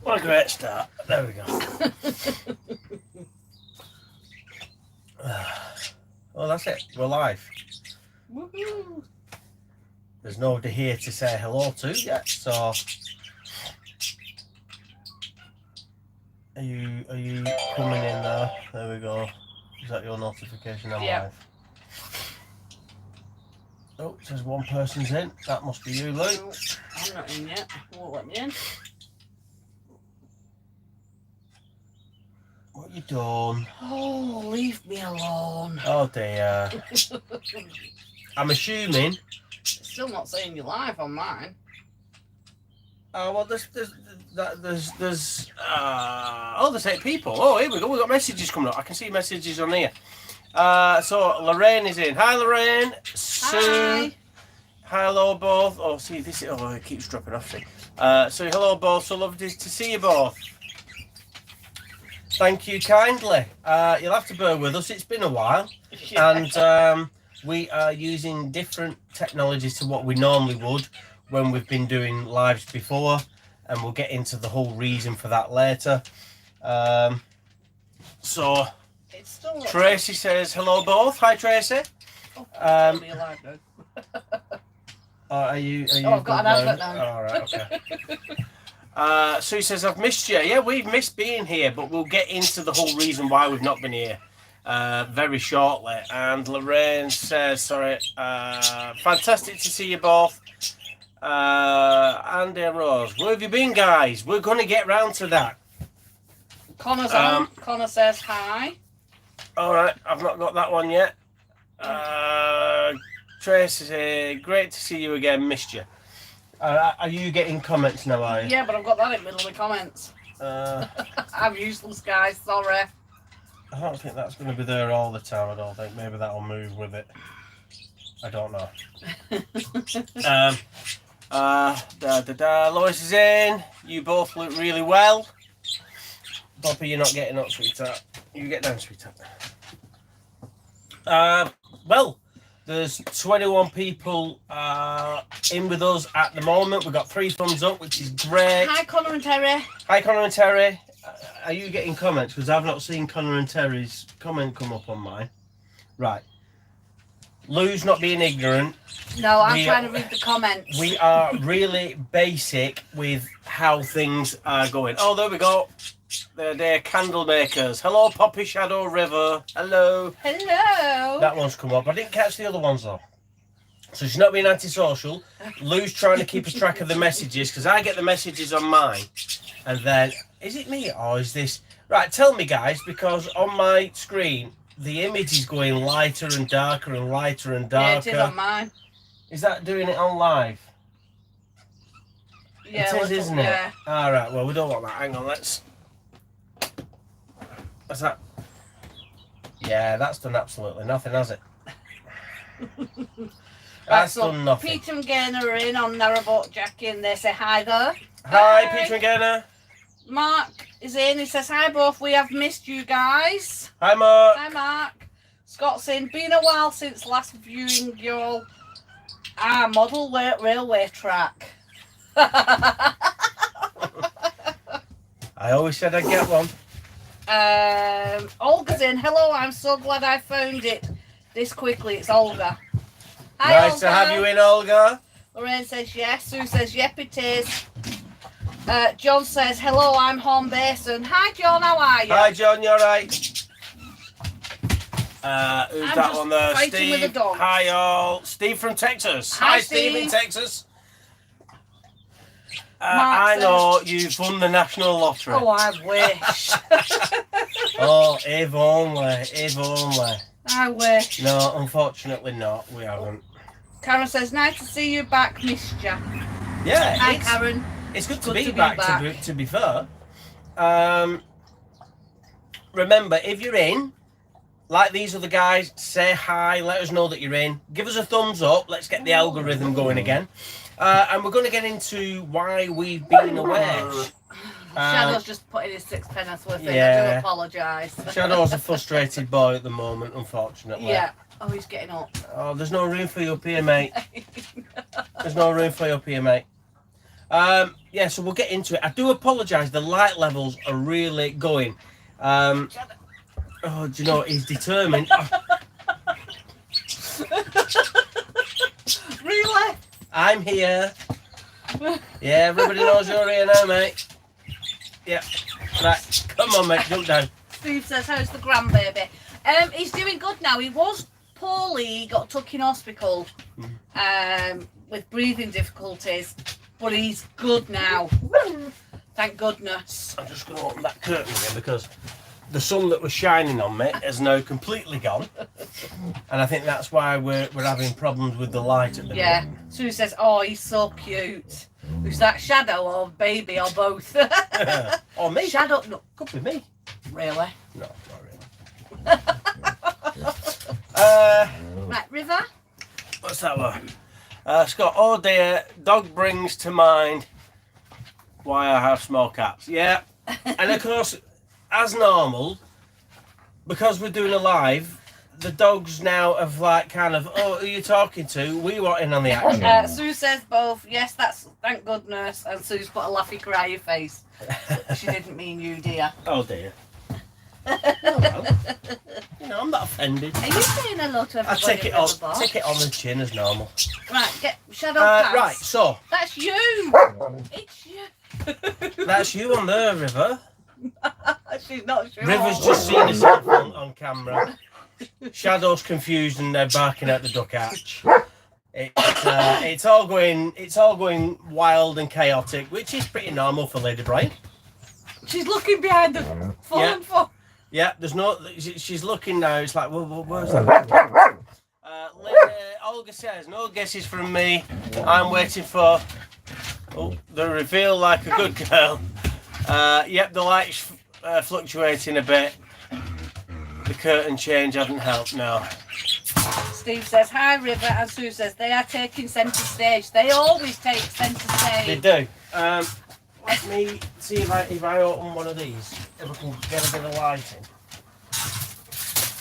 What a great start. There we go. Well, that's it. We're live. Woohoo! There's nobody here to say hello to yet, so are you coming in there? There we go. Is that your notification? I'm live. Oh, it says one person's in. That must be you, Luke. No, I'm not in yet. Won't let me in. What you doing? Oh, leave me alone. Oh dear. I'm assuming. It's still not saying you're live on mine. Oh well, there's 8 people. Oh, here we go. We've got messages coming up. I can see messages on here. So Lorraine is in. Hi, Lorraine. Sue. Hi. Hello, both. Oh, see this. Oh, it keeps dropping off. See. So hello, both. So lovely to see you both. Thank you kindly. You'll have to bear with us. It's been a while, and we are using different technologies to what we normally would when we've been doing lives before, and we'll get into the whole reason for that later. So It's still Tracy says hello both. Hi Tracy. Oh, me alive now. Are you I've got an advert now. All right, okay. Sue says I've missed you. Yeah, we've missed being here, but we'll get into the whole reason why we've not been here very shortly. And Lorraine says, sorry, fantastic to see you both. Andy and Rose, where have you been, guys? We're going to get round to that. Connor's on. Connor says hi. All right, I've not got that one yet. Tracy, great to see you again. Missed you. Are you getting comments now, are you? Yeah, but I've got that in the middle of the comments. I'm useless, guys. Sorry. I don't think that's going to be there all the time. I don't think. Maybe that'll move with it. I don't know. Lois is in. You both look really well. Poppy, you're not getting up, sweetheart. You get down, sweetheart. Well, there's 21 people in with us at the moment. We've got 3 thumbs up, which is great. Hi, Connor and Terry. Hi, Connor and Terry. Are you getting comments? Because I've not seen Connor and Terry's comment come up on mine. Right. Lou's not being ignorant. No, I'm trying to read the comments. We are really basic with how things are going. Oh, there we go. They're candle makers. Hello, Poppy Shadow River. Hello. Hello. That one's come up. I didn't catch the other ones though. So she's not being antisocial. Lou's trying to keep a track of the messages because I get the messages on mine. And then, is it me or is this... Right, tell me guys, because on my screen, the image is going lighter and darker and lighter and darker. Yeah, it is on mine. Is that doing it on live? Yeah, it is, isn't it? Yeah. All right. Well, we don't want that. Hang on. Let's. What's that? Yeah, that's done absolutely nothing, has it? That's done nothing. Peter and Gaynor are in on Narrowboat Jackie, and they say hi there. Hi, Peter and Gaynor. Mark is in. He says hi, both. We have missed you guys. Hi, Mark. Hi, Mark. Scott's in. Been a while since last viewing your model railway track. I always said I'd get one. Olga's in. Hello, I'm so glad I found it this quickly. It's Olga. Hi, Nice Olga. to have you in, Olga. Lorraine says yes. Sue says yep, it is. John says hello, I'm home base. And hi, John, how are you? Hi, John, you alright? Who's I'm that one there? fighting with Steve. the dog. Hi, all. Steve from Texas. Hi, Steve in Steve. Texas. Mark I says- know you've won the national lottery. Oh, I wish. Oh, if only, if only. I wish. No, unfortunately not. We haven't. Karen says, nice to see you back, missed ya. Yeah, Hi, Karen. it's good to be back. To be fair. Remember, if you're in, like these other guys, say hi, let us know that you're in. Give us a thumbs up. Let's get the algorithm going again. And we're going to get into why we've been away. Shadow's just putting his 6 worth in. I Yeah. do apologise. Shadow's a frustrated boy at the moment, unfortunately. Yeah. Oh, he's getting up. Oh, there's no room for you up here, mate. There's no room for you up here, mate. Yeah, so we'll get into it. I do apologise. The light levels are really going. Oh, do you know, he's determined. Really? I'm here. Yeah, everybody knows you're here now, mate. Yeah. Right, come on, mate, jump down. Steve says, how's the grandbaby? He's doing good now. He was poorly. He got took in hospital with breathing difficulties, but he's good now. Thank goodness. I'm just going to open that curtain again because the sun that was shining on me has now completely gone, and I think that's why we're having problems with the light at the moment. Sue says, oh, he's so cute. Who's that, Shadow or Baby or both? Or me. Shadow, no. Could be me. Really? No, not really. Right, River? What's that one? Scott, oh dear, dog brings to mind why I have small cats. Yeah, and of course, as normal, because we're doing a live, the dogs now have like kind of, oh, who are you talking to? We want in on the action. Sue says both. Yes, that's thank goodness. And Sue's put a laughy cry face. She didn't mean you, dear. Oh dear. Oh, well. You know, I'm not offended. Are you saying hello to I everybody? take it on the chin as normal. Right, get Shadow pass. Right, so That's you. It's you. that's you on there, River. She's not sure. River's just seen herself on camera. Shadow's confused and they're barking at the duck hatch. It's all going wild and chaotic, which is pretty normal for Lady Brian. She's looking behind the phone for. Yeah, there's no. She's looking now. It's like, well, where's that? Olga says, no guesses from me. I'm waiting for the reveal like a good girl. Yep, the light's fluctuating a bit. The curtain change hasn't helped, no. Steve says, hi River, and Sue says, they are taking centre stage. They always take centre stage. They do. Let me see if I open one of these, if I can get a bit of lighting.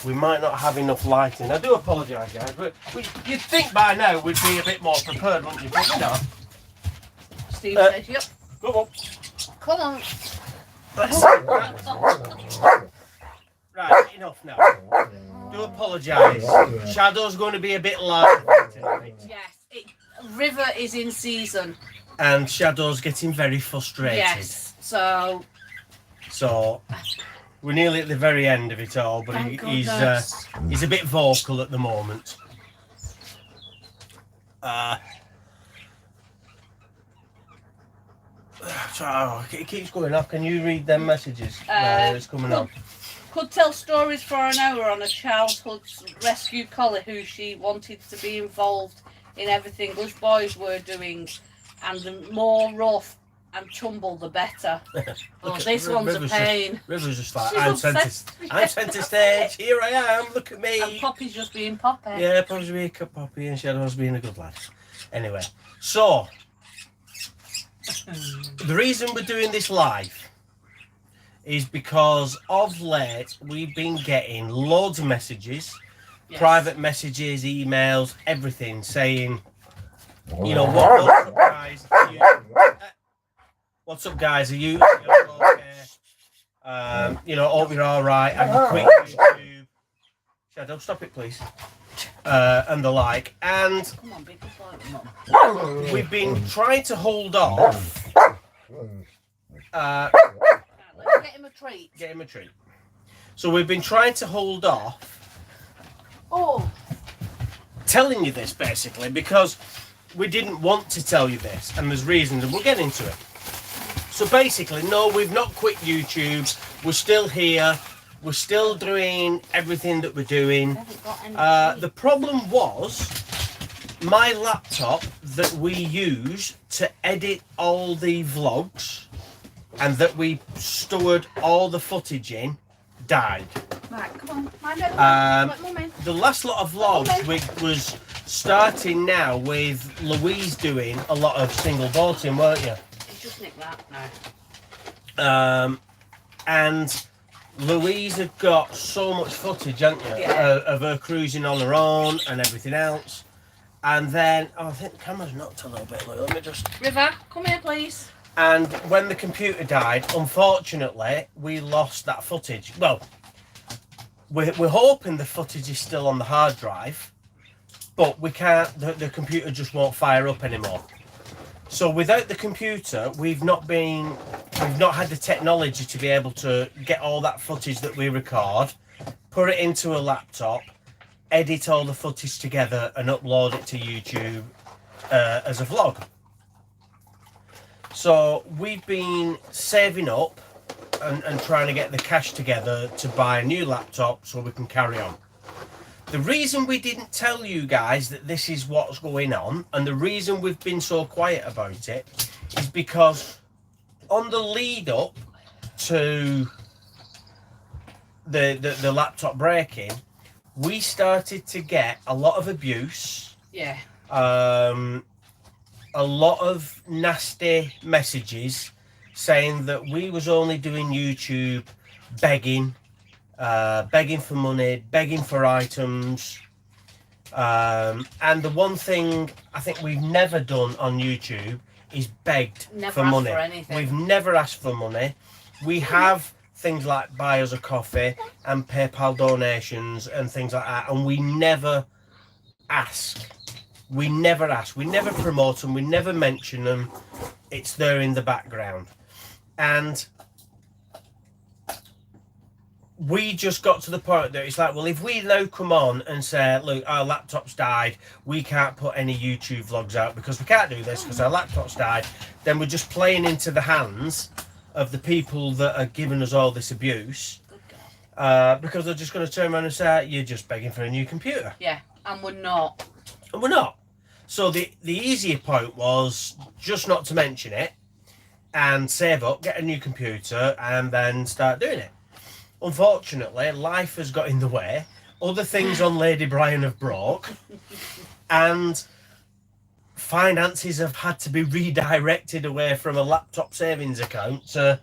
We might not have enough lighting. I do apologise, guys, but you'd think by now we'd be a bit more prepared, wouldn't you? But you know. Steve says, yep. Come on. Come on. Right, enough now. Do apologise. Shadow's going to be a bit loud tonight. Yes, River is in season. And Shadow's getting very frustrated. Yes, so we're nearly at the very end of it all, but he's a bit vocal at the moment. It keeps going off. Can you read them messages? It's coming on. Could tell stories for an hour on a childhood rescue collie who she wanted to be involved in everything us boys were doing, and the more rough and tumble the better. Oh, this one's a pain. River's just like, I'm centre stage, here I am, look at me. And Poppy's just being Poppy. Yeah, Poppy's being a Poppy and Shadow's being a good lad. Anyway, so the reason we're doing this live is because of late we've been getting loads of messages, private messages, emails, everything saying, you know, what's up guys, are you okay? You know, hope you're alright, I can quit YouTube. Shadow, stop it please. And the like. And come on, big Mum. We've been trying to hold off. Let's get him a treat. Get him a treat. So we've been trying to hold off telling you this basically because we didn't want to tell you this, and there's reasons, and we'll get into it. So basically, no, we've not quit YouTube. We're still here. We're still doing everything that we're doing. The problem was my laptop that we use to edit all the vlogs and that we stored all the footage in died. Right, come on. The last lot of vlogs was starting now with Louise doing a lot of single bolting, weren't you? Just nick that now. And Louise had got so much footage, hadn't you, of her cruising on her own and everything else. And then, I think the camera's knocked a little bit. Let me just... River, come here, please. And when the computer died, unfortunately, we lost that footage. Well, we're hoping the footage is still on the hard drive, but we can't, the computer just won't fire up anymore. So without the computer, we've not had the technology to be able to get all that footage that we record, put it into a laptop, edit all the footage together and upload it to YouTube as a vlog. So we've been saving up and trying to get the cash together to buy a new laptop so we can carry on. The reason we didn't tell you guys that this is what's going on, and the reason we've been so quiet about it, is because on the lead up to the laptop breaking, we started to get a lot of abuse. Yeah. A lot of nasty messages saying that we was only doing YouTube begging for money, begging for items. And the one thing I think we've never done on YouTube is begged for money. We've never asked for money. We have things like buy us a coffee and PayPal donations and things like that, and we never ask. We never ask. We never promote them. We never mention them. It's there in the background. And we just got to the point that it's like, well, if we now come on and say, look, our laptop's died, we can't put any YouTube vlogs out because we can't do this because our laptop's died, then we're just playing into the hands of the people that are giving us all this abuse. Because they're just going to turn around and say, you're just begging for a new computer. Yeah, and we're not. And we're not. So the easier point was just not to mention it and save up, get a new computer, and then start doing it. Unfortunately, life has got in the way. Other things on Lady Brian have broke, and finances have had to be redirected away from a laptop savings account to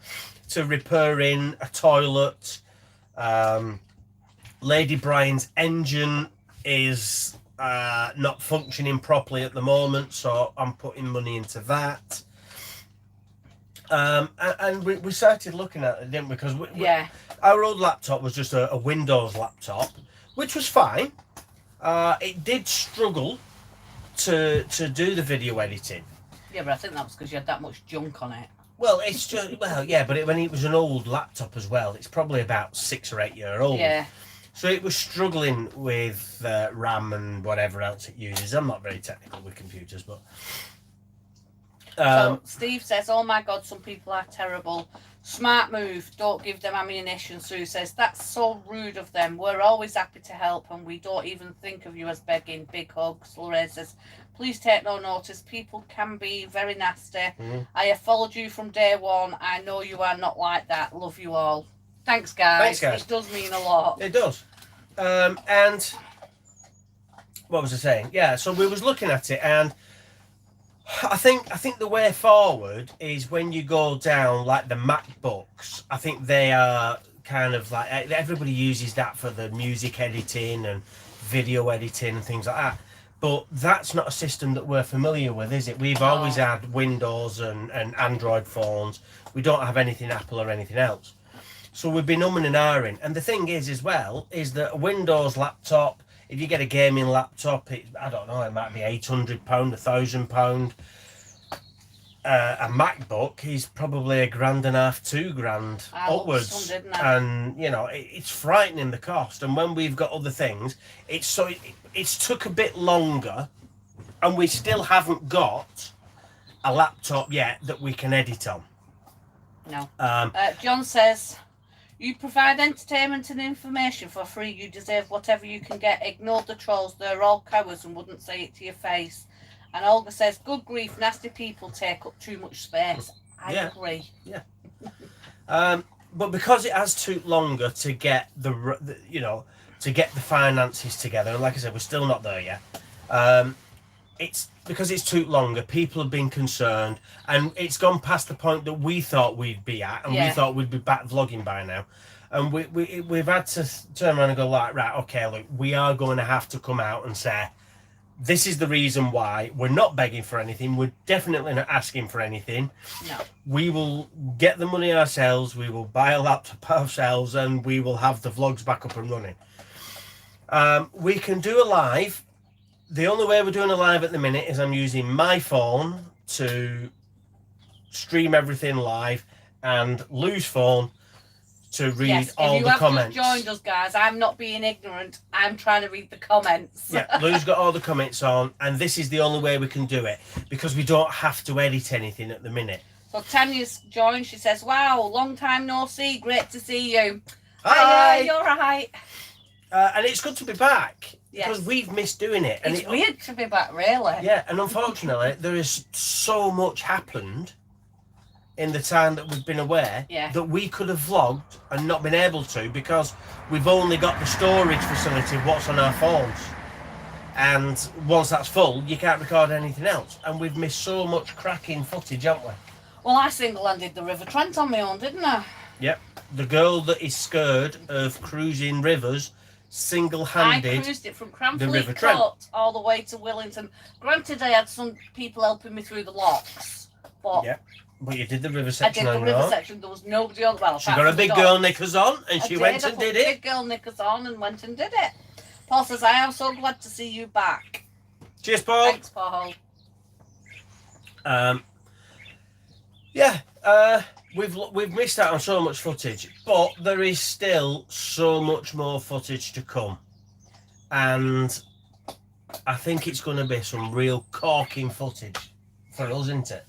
repairing a toilet. Lady Brian's engine is not functioning properly at the moment, so I'm putting money into that. And we started looking at it, didn't we? Because our old laptop was just a Windows laptop, which was fine. It did struggle to do the video editing. Yeah, but I think that was because you had that much junk on it. Well, it's just, but when it was an old laptop as well, it's probably about 6 or 8 years old. Yeah. So it was struggling with RAM and whatever else it uses. I'm not very technical with computers, but... So Steve says, oh my God, some people are terrible. Smart move, don't give them ammunition. Sue says, that's so rude of them. We're always happy to help and we don't even think of you as begging. Big hugs. Lorraine says, please take no notice. People can be very nasty. Mm-hmm. I have followed you from day one. I know you are not like that. Love you all. Thanks, guys. It does mean a lot. It does. And what was I saying? Yeah, so we was looking at it, and I think the way forward is when you go down like the MacBooks. I think they are kind of like, everybody uses that for the music editing and video editing and things like that. But that's not a system that we're familiar with, is it? We've always had Windows and Android phones. We don't have anything Apple or anything else. So we've been umming and ahhing. And the thing is as well, is that a Windows laptop, if you get a gaming laptop, I don't know, it might be £800, £1,000. A MacBook is probably £1.5 grand, £2 grand upwards. And, you know, it's frightening, the cost. And when we've got other things, it's took a bit longer, and we still haven't got a laptop yet that we can edit on. No. John says, you provide entertainment and information for free. You deserve whatever you can get. Ignore the trolls. They're all cowards and wouldn't say it to your face. And Olga says, good grief, nasty people take up too much space. I agree. Yeah. But because it has took longer to get to get the finances together, and like I said, we're still not there yet. It's because it's took longer. People have been concerned, and it's gone past the point that we thought we'd be at, and we thought we'd be back vlogging by now. And we've had to turn around and go like, right, okay, look, we are going to have to come out and say, This is the reason why we're not begging for anything. We're definitely not asking for anything. No. We will get the money ourselves. We will buy a laptop ourselves, and we will have the vlogs back up and running. We can do a live. The only way we're doing a live at the minute is I'm using my phone to stream everything live, and Lou's phone to read all the comments. If you have just joined us, guys, I'm not being ignorant. I'm trying to read the comments. Yeah, Lou's got all the comments on, and this is the only way we can do it, because we don't have to edit anything at the minute. So Tanya's joined. She says, wow, long time no see. Great to see you. Hi. You're right. And it's good to be back, Yes. because we've missed doing it. And It's weird to be back, really. Yeah, and unfortunately, there is so much happened in the time that we've been away that we could have vlogged and not been able to, because we've only got the storage facility of what's on our phones, and once that's full you can't record anything else, and we've missed so much cracking footage, haven't we? Well, I single-handed the River Trent on my own, didn't I? Yep, the girl that is scared of cruising rivers single-handed I cruised it from the River Cramfleet Trent Court all the way to Willington. Granted, I had some people helping me through the locks, but but you did the river I section did the on river your own. section. There was nobody on. Well, She got a big girl knickers on, and she went and did it. Big girl knickers on and went and did it. Paul says, "I am so glad to see you back." Cheers, Paul. Thanks, Paul. We've missed out on so much footage, but there is still so much more footage to come, and I think it's going to be some real corking footage for us, isn't it?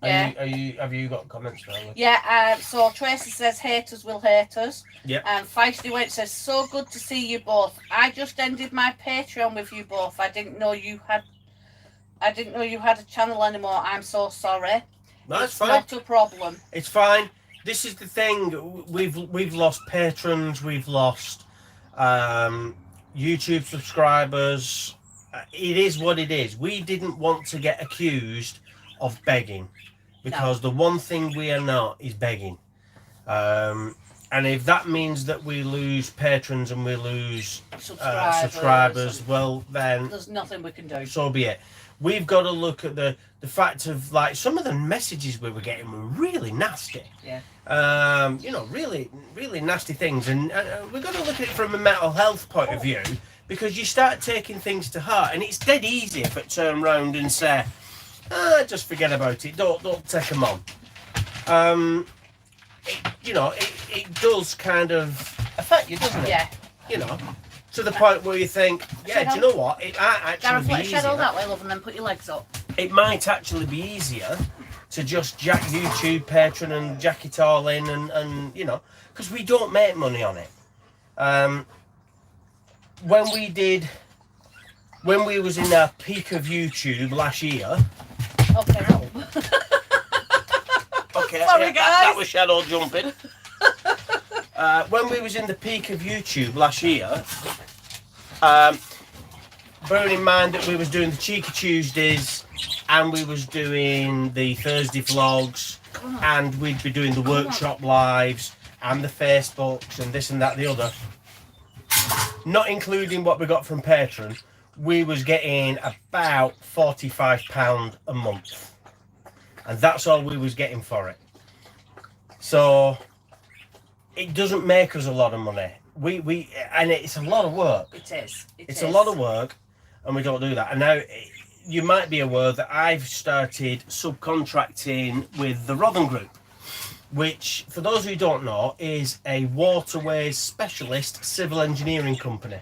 Yeah. Have you got comments, Bella? Yeah. So Tracy says, "Haters will hate us." Yeah. And Feisty Wench says, "So good to see you both. I just ended my Patreon with you both. I didn't know you had a channel anymore. I'm so sorry." No, it's fine. Not a problem. It's fine. This is the thing. We've lost patrons. We've lost YouTube subscribers. It is what it is. We didn't want to get accused of begging, because the one thing we are not is begging. And if that means that we lose patrons and we lose subscribers, well, then there's nothing we can do. So be it. We've got to look at the fact of, like, some of the messages we were getting were really nasty. Yeah. Really, really nasty things, and we've got to look at it from a mental health point of view, because you start taking things to heart, and it's dead easy if it turn round and say, just forget about it. Don't take them on. It does kind of affect you, doesn't it? Yeah. To the point where you think, do you know what? It might actually be easier. Gareth, let that way, love, and then put your legs up. It might actually be easier to just jack YouTube, Patreon, and jack it all in, and because we don't make money on it. When we was in our peak of YouTube last year. Okay. Okay. Sorry, guys. That was shadow jumping. When we was in the peak of YouTube last year, bearing in mind that we was doing the Cheeky Tuesdays, and we was doing the Thursday vlogs, and we'd be doing the workshop lives and the Facebooks and this and that and the other, not including what we got from Patreon, we was getting about £45 a month, and that's all we was getting for it. So it doesn't make us a lot of money. And it's a lot of work. It is. It's a lot of work, and we don't do that. And now you might be aware that I've started subcontracting with the Rothen Group, which, for those who don't know, is a waterways specialist civil engineering company.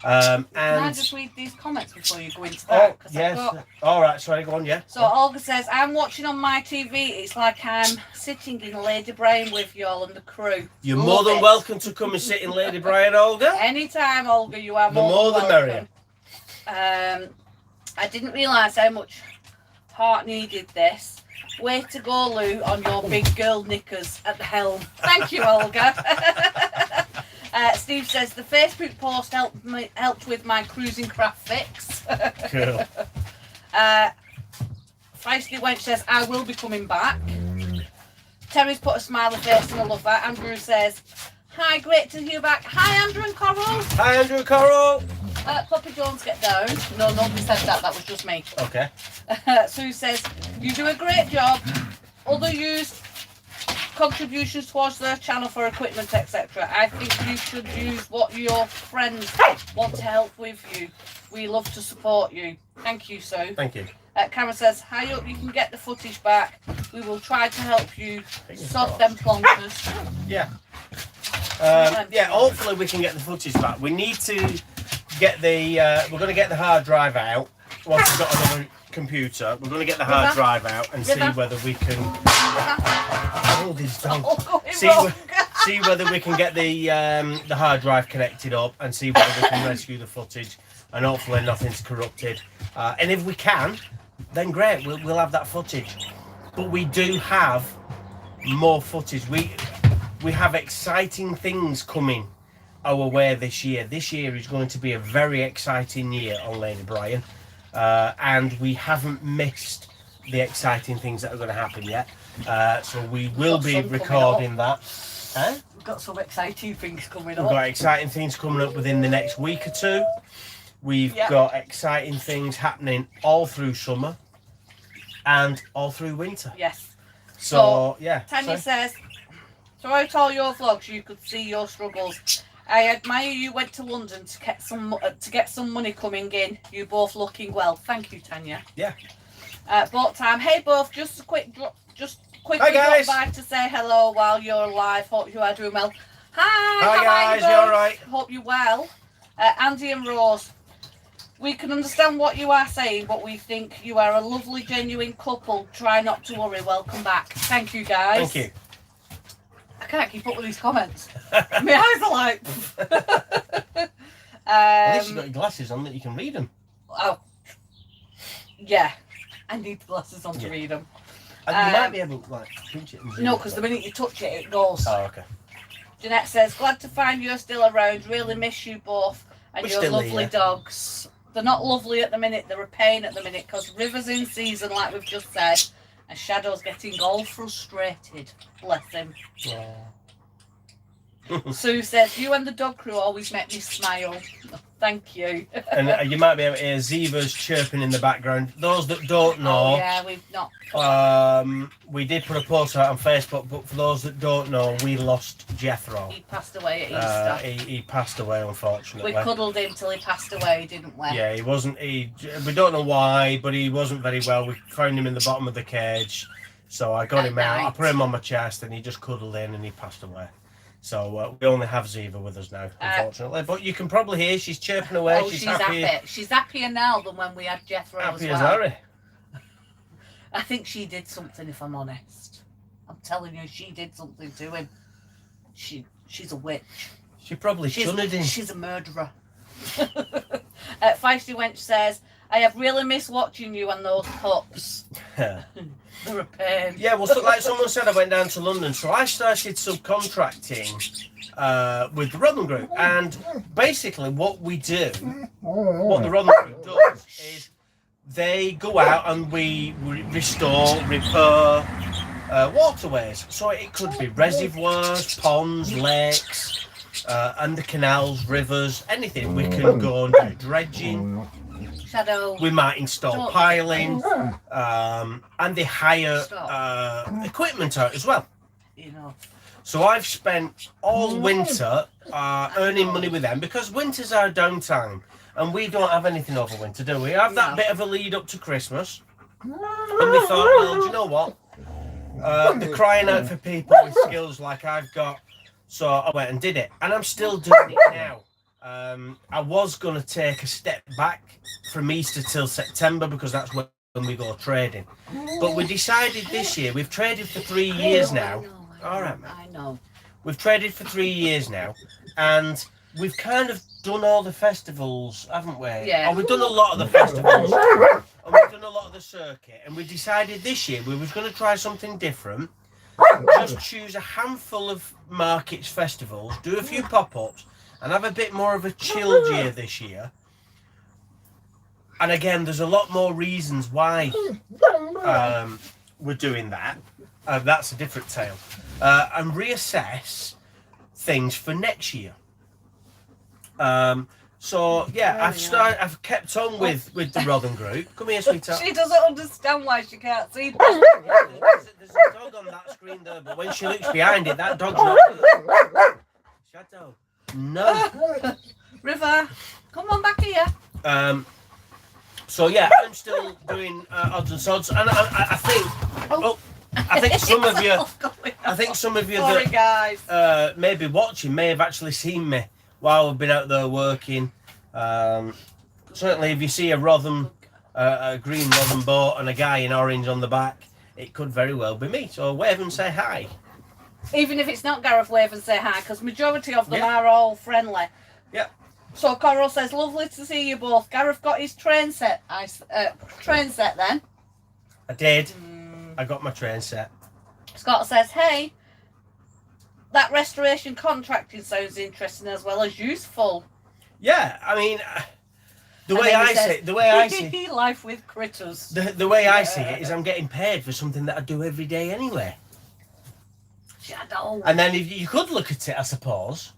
Can I just read these comments before you go into that? Yes. All right, sorry, go on, yeah. So Olga says, "I'm watching on my TV. It's like I'm sitting in Lady Brian with you all and the crew." You're more than welcome to come and sit in Lady Brian, Olga. Anytime, Olga, you are The more the merrier. I didn't realise how much Heart needed this. Way to go, Lou, on your big girl knickers at the helm. Thank you, Olga. Steve says, "The Facebook post helped with my cruising craft fix." Cool. Feisty Wench says, "I will be coming back." Terry's put a smiley face and I love that. Andrew says, "Hi, great to hear you back." Hi, Andrew and Coral. Hi, Andrew and Coral. Poppy Jones, get down. No, nobody said that. That was just me. Okay. Sue says, you do a great job. Other use contributions towards their channel for equipment, etc. I think you should use what your friends want to help with you. We love to support you. Thank you, Sue. Thank you. Cameron says, I hope you can get the footage back. We will try to help you sort them plonkers. Yeah. Yeah, hopefully we can get the footage back. We need to get the, we're going to get the hard drive out. Once we've got another computer, we're going to get the hard drive out and see whether we can... Hold this down. See whether we can get the hard drive connected up and see whether we can rescue the footage, and hopefully nothing's corrupted. And if we can, then great, we'll have that footage. But we do have more footage. We have exciting things coming our way this year. This year is going to be a very exciting year on Lady Brian, and we haven't missed the exciting things that are going to happen yet. So we will be recording that. We've got some exciting things coming We've up. got exciting things coming up within the next week or two. We've got exciting things happening all through summer and all through winter. Yes. So yeah. Tanya says, throughout all your vlogs, you could see your struggles. I admire you went to London to get some money coming in. You both looking well. Thank you, Tanya. Yeah. Boat time. Hey, both. Just quickly Hi, guys. drop by to say hello while you're live. Hope you are doing well. Hi. Hi, guys. You all right? Hope you're well. Andy and Rose. We can understand what you are saying, but we think you are a lovely, genuine couple. Try not to worry. Welcome back. Thank you, guys. Thank you. I can't keep up with these comments. My eyes are like... At least you've got your glasses on that you can read them. Oh. Yeah. I need the glasses on to read them. And you might be able to like pinch it and No, because the minute you touch it, it goes. Oh, okay. Jeanette says, glad to find you're still around. Really miss you both and We're your still lovely here. dogs. They're not lovely at the minute. They're a pain at the minute because River's in season, like we've just said, and Shadow's getting all frustrated. Bless him. Yeah. Sue says, you and the dog crew always make me smile. Thank you. And you might be able to hear Ziva's chirping in the background. Those that don't know, Oh, yeah, we've not. we did put a post out on Facebook, but for those that don't know, we lost Jethro. He passed away at Easter. He passed away, unfortunately. We cuddled him till he passed away, didn't we? Yeah, he wasn't. We don't know why, but he wasn't very well. We found him in the bottom of the cage, so I got him out. I put him on my chest, and he just cuddled in, and he passed away. So we only have Ziva with us now, unfortunately. But you can probably hear she's chirping away. Oh, she's happy. She's happier now than when we had Jethro as well. Happy as Harry. I think she did something, if I'm honest. I'm telling you, she did something to him. She's a witch. She probably shouldn't have. She's a murderer. Feisty Wench says, I have really missed watching you and those pups. They're a pain. Yeah, well, so, like someone said, I went down to London, so I started subcontracting with the Rodman Group. And basically what we do, what the Rodman Group does, is they go out and we restore, repair waterways. So it could be reservoirs, ponds, lakes, under canals, rivers, anything. We can go and do dredging. Shadow. We might install piling, and they hire equipment out as well. You know. So I've spent all winter earning money with them because winter's our downtime, and we don't have anything over winter, do we? We have that bit of a lead up to Christmas, and we thought, well, do you know what? They're crying out for people with skills like I've got, so I went and did it, and I'm still doing it now. I was going to take a step back from Easter till September because that's when we go trading. But we decided this year, we've traded for 3 years now. All right, man. I know. We've traded for 3 years now, and we've kind of done all the festivals, haven't we? Yeah. Oh, we've done a lot of the festivals, and we've done a lot of the circuit, and we decided this year we was going to try something different. Just choose a handful of markets, festivals, do a few pop-ups, and have a bit more of a chilled year this year. And again, there's a lot more reasons why we're doing that. That's a different tale. And reassess things for next year. So yeah, I've kept on with the Rodham group. Come here, sweetheart. She doesn't understand why she can't see. There's a dog on that screen there, but when she looks behind it, that dog's not there. Shadow. No. River, come on back here. So yeah, I'm still doing odds and sods, and I think some of you, Sorry, guys. that may be watching may have actually seen me while we've been out there working. Certainly, if you see a Rodham, a green Rodham boat and a guy in orange on the back, it could very well be me. So wave and say hi. Even if it's not Gareth, wave and say hi, because majority of them are all friendly. Yeah. So Coral says, lovely to see you both. Gareth got his train set. Train set then. I did. I got my train set. Scott says, hey, that restoration contracting sounds interesting as well as useful. Yeah, I mean, the way I see life with critters. The way I see it is I'm getting paid for something that I do every day anyway. Shadow. And then if you could look at it, I suppose,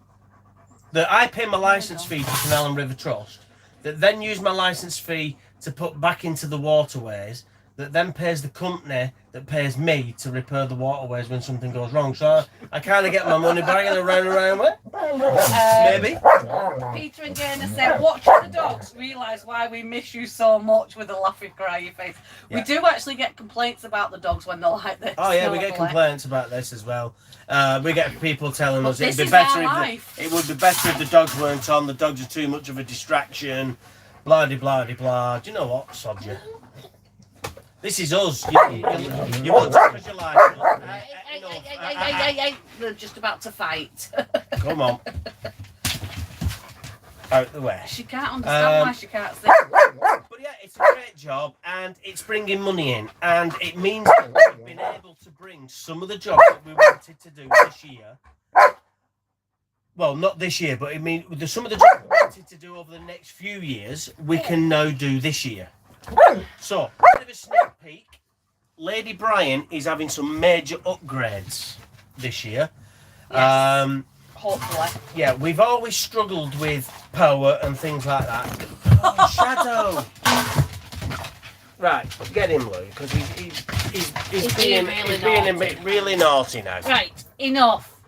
that I pay my licence fee to Canal and River Trust, that then use my licence fee to put back into the waterways, that then pays the company that pays me to repair the waterways when something goes wrong. So I kind of get my money back in a round way. Maybe. Peter and Dana said, watching the dogs, realise why we miss you so much with a laughing crying face. Yeah. We do actually get complaints about the dogs when they're like this. Oh yeah, we get complaints about this as well. We get people telling us this it would be is better our if it would be better if the dogs weren't on. The dogs are too much of a distraction. Blah de blah de blah. Do you know what? Sod you. This is us. You want to visualise us? Hey, they're just about to fight. Come on. Out the way. She can't understand why she can't see. But yeah, it's a great job and it's bringing money in, and it means that we've been able to bring some of the jobs that we wanted to do this year. Well, not this year, but I mean, some of the jobs we wanted to do over the next few years, we can now do this year. So, a bit of a sneak peek. Lady Brian is having some major upgrades this year. Yes. Hopefully. Yeah, we've always struggled with power and things like that. Oh, Shadow! Right, get him, Lou, because he's being really naughty now. Right, enough.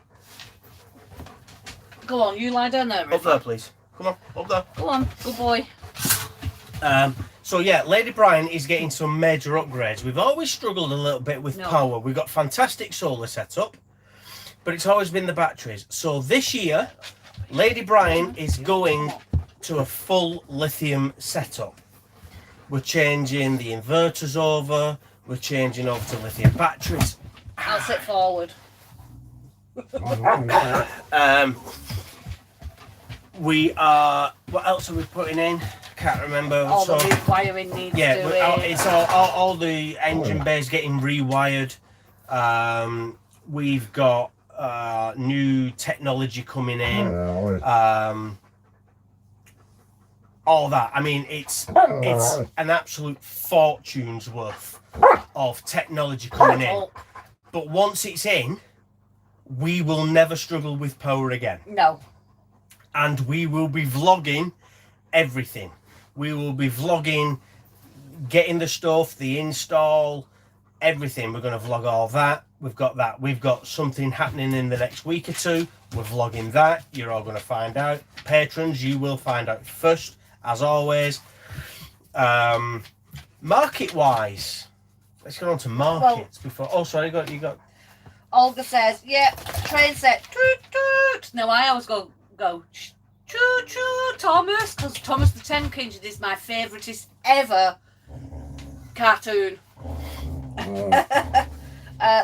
Go on, you lie down there. Up there, please. Come on, up there. Go on, good boy. So yeah, Lady Brian is getting some major upgrades. We've always struggled a little bit with power. We've got fantastic solar setup, but it's always been the batteries. So this year, Lady Brian is going to a full lithium setup. We're changing the inverters over. We're changing over to lithium batteries. I'll sit forward. We are. What else are we putting in? Can't remember. All the rewiring needs doing. It's all the engine bays getting rewired. We've got new technology coming in. All that. I mean, it's an absolute fortune's worth of technology coming in. But once it's in, we will never struggle with power again. No. And we will be vlogging everything. We will be vlogging getting the stuff, the install, everything. We're going to vlog all that. We've got that. We've got something happening in the next week or two. We're vlogging that. You're all going to find out. Patrons, you will find out first, as always. Market-wise, let's get on to markets before. Oh, sorry, you got. Olga says, yeah, train set. Toot, toot. No, I always go choo choo Thomas, because Thomas the Tank Engine is my favouriteest ever cartoon.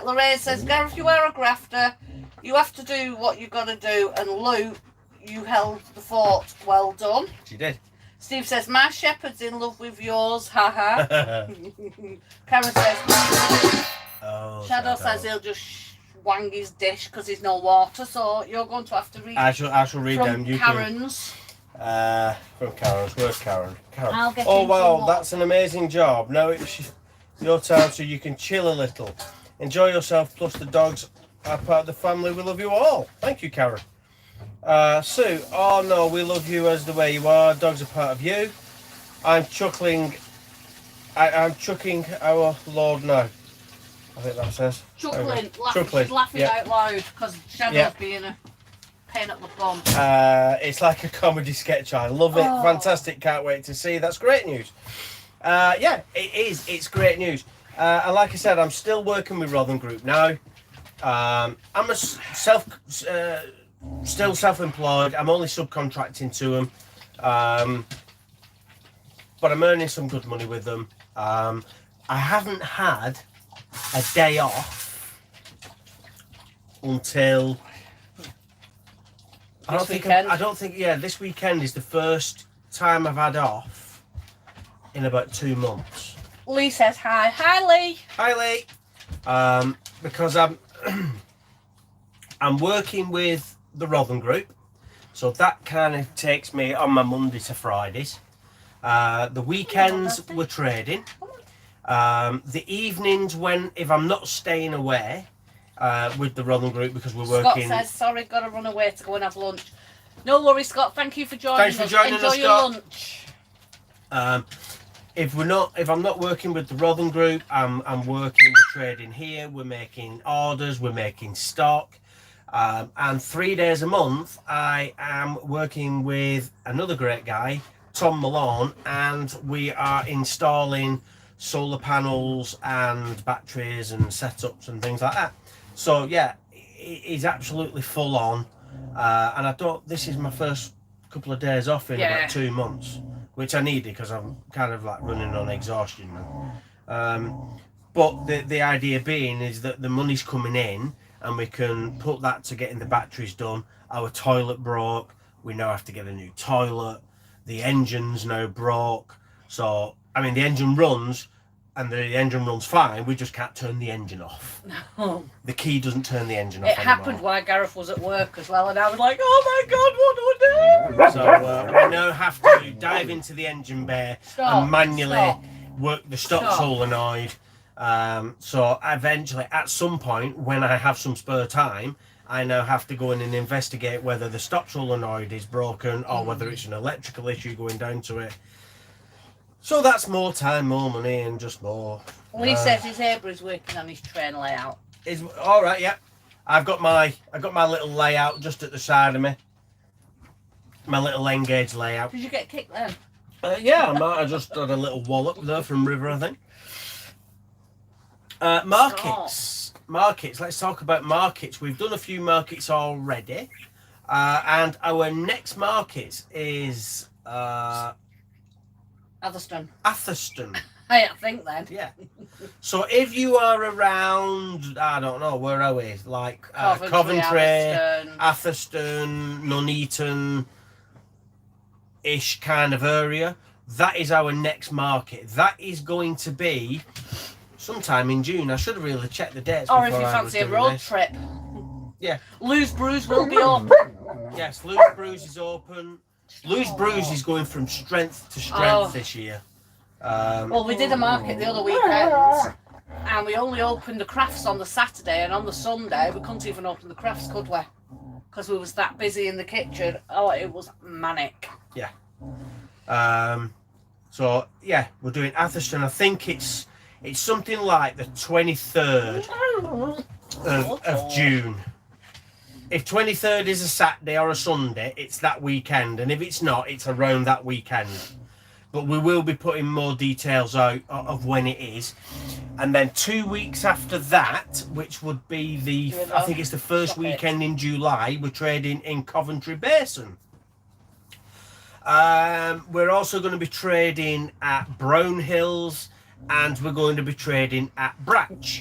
Lorraine says, Gareth, you are a grafter. You have to do what you've got to do. And Lou, you held the fort. Well done. She did. Steve says, my shepherd's in love with yours. Haha. Karen says, Shadow says he'll just wang his dish because there's no water, so you're going to have to read. I shall read them. You Karen's. From Karen's. Where's Karen? I'll get oh wow, that's an amazing job. Now it's your time, so you can chill a little, enjoy yourself. Plus the dogs are part of the family. We love you all. Thank you, Karen. Sue, oh no, we love you as the way you are. Dogs are part of you. I'm chuckling. I'm chucking our Lord now. I think that says. Chuckling, laughing. Chuckling. She's laughing Yeah. out loud because Shadow's Yeah. being a pain at the bum. It's like a comedy sketch. I love it. Oh. Fantastic. Can't wait to see. That's great news. Yeah, it is. It's great news. And like I said, I'm still working with Rotherham Group now. I'm a still self-employed. I'm only subcontracting to them, but I'm earning some good money with them. I haven't had a day off until I don't think. Yeah, this weekend is the first time I've had off in about 2 months. Lee says hi. Hi, Lee. Hi, Lee. Because I'm working with the Rotherham Group, so that kind of takes me on my Monday to Fridays. The weekends we're trading. The evenings if I'm not staying away with the Rotherham Group because we're working. Scott says sorry, got to run away to go and have lunch. No worries, Scott. Thank you for joining Thanks for us. joining Enjoy us, your Scott. lunch. If I'm not working with the Rotherham Group, I'm working, we're trading here, we're making orders, we're making stock. And 3 days a month, I am working with another great guy, Tom Malone, and we are installing solar panels and batteries and setups and things like that. So yeah, it's absolutely full on. And this is my first couple of days off in about 2 months, which I needed because I'm kind of like running on exhaustion now. But the idea being is that the money's coming in and we can put that to getting the batteries done. Our toilet broke, we now have to get a new toilet. The engine's now broke. So, I mean, the engine runs and the engine runs fine, we just can't turn the engine off. No. The key doesn't turn the engine off It anymore. happened while Gareth was at work as well, and I was like, oh my god, what do I do? So we now have to dive into the engine bay and manually work the stop solenoid. So eventually, at some point, when I have some spare time, I now have to go in and investigate whether the stop solenoid is broken or whether it's an electrical issue going down to it. So that's more time, more money, and just more. Lee says his neighbour is working on his train layout. Is all right, yeah. I've got my little layout just at the side of me. My little N-gauge layout. Did you get kicked then? Yeah, I might have just had a little wallop there from River, I think. Markets. Let's talk about markets. We've done a few markets already. And our next market is Atherstone. Hey, I think then. Yeah. So if you are around, I don't know, where are we? Like Coventry, Atherstone, Nuneaton-ish kind of area. That is our next market. That is going to be sometime in June. I should have really checked the dates. Or if you fancy a road trip. Yeah. Lou's Brews will be open. Yes, Lou's Brews is open. Lou's Brews is going from strength to strength this year. Well, we did a market the other weekend, and we only opened the crafts on the Saturday, and on the Sunday we couldn't even open the crafts, could we? Because we was that busy in the kitchen. Oh, it was manic. Yeah. So yeah, we're doing Atherstone. I think it's something like the 23rd of June. If 23rd is a Saturday or a Sunday, it's that weekend, and if it's not, it's around that weekend. But we will be putting more details out of when it is. And then 2 weeks after that, which would be I think it's the first weekend in July, we're trading in Coventry Basin. We're also going to be trading at Brown Hills, and we're going to be trading at Bratch.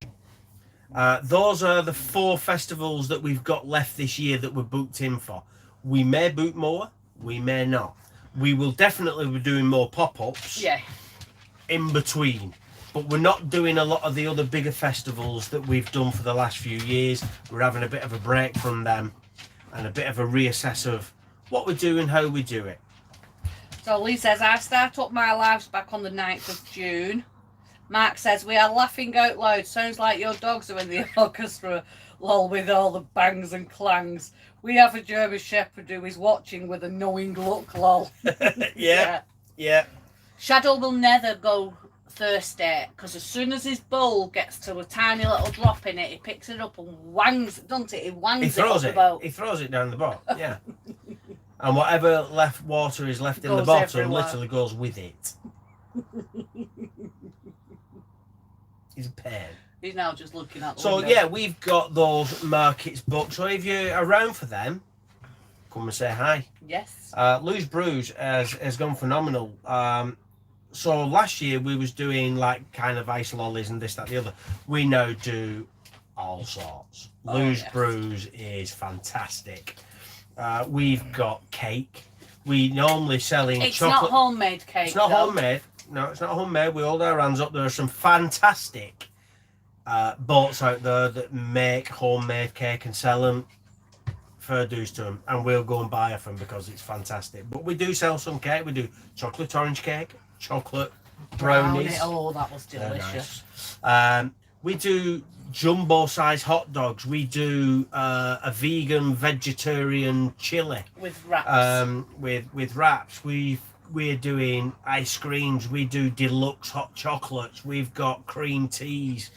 Those are the 4 festivals that we've got left this year that we're booked in for. We may book more, we may not. We will definitely be doing more pop-ups in between. But we're not doing a lot of the other bigger festivals that we've done for the last few years. We're having a bit of a break from them and a bit of a reassess of what we do and how we do it. So Lee says, I start up my lives back on the 9th of June. Mark says, we are laughing out loud. Sounds like your dogs are in the orchestra. Lol, with all the bangs and clangs. We have a German Shepherd who is watching with a knowing look, lol. Yeah. Shadow will never go thirsty because as soon as his bowl gets to a tiny little drop in it, he picks it up and wangs it, doesn't it? He wangs He throws it. it. The boat. He throws it down the boat. Yeah. And whatever left water is left in the Goes bottom everywhere. literally goes with it. He's a pain. He's now just looking at the So window. yeah, we've got those markets booked. So if you're around for them, come and say hi. Yes. Lou's Brews has gone phenomenal. So last year we was doing like kind of ice lollies and this, that, the other. We now do all sorts. Lou's yes. Brews is fantastic. We've got cake. We normally selling It's chocolate. not homemade cake. It's not though. homemade. No, it's not homemade. We hold our hands up. There are some fantastic boats out there that make homemade cake and sell them. Fair dues to them, and we'll go and buy it from them because it's fantastic. But we do sell some cake. We do chocolate orange cake, chocolate brownies. Oh, that was delicious. Nice. We do jumbo size hot dogs. We do a vegan vegetarian chili With wraps. with wraps. We're doing ice creams. We do deluxe hot chocolates. We've got cream teas.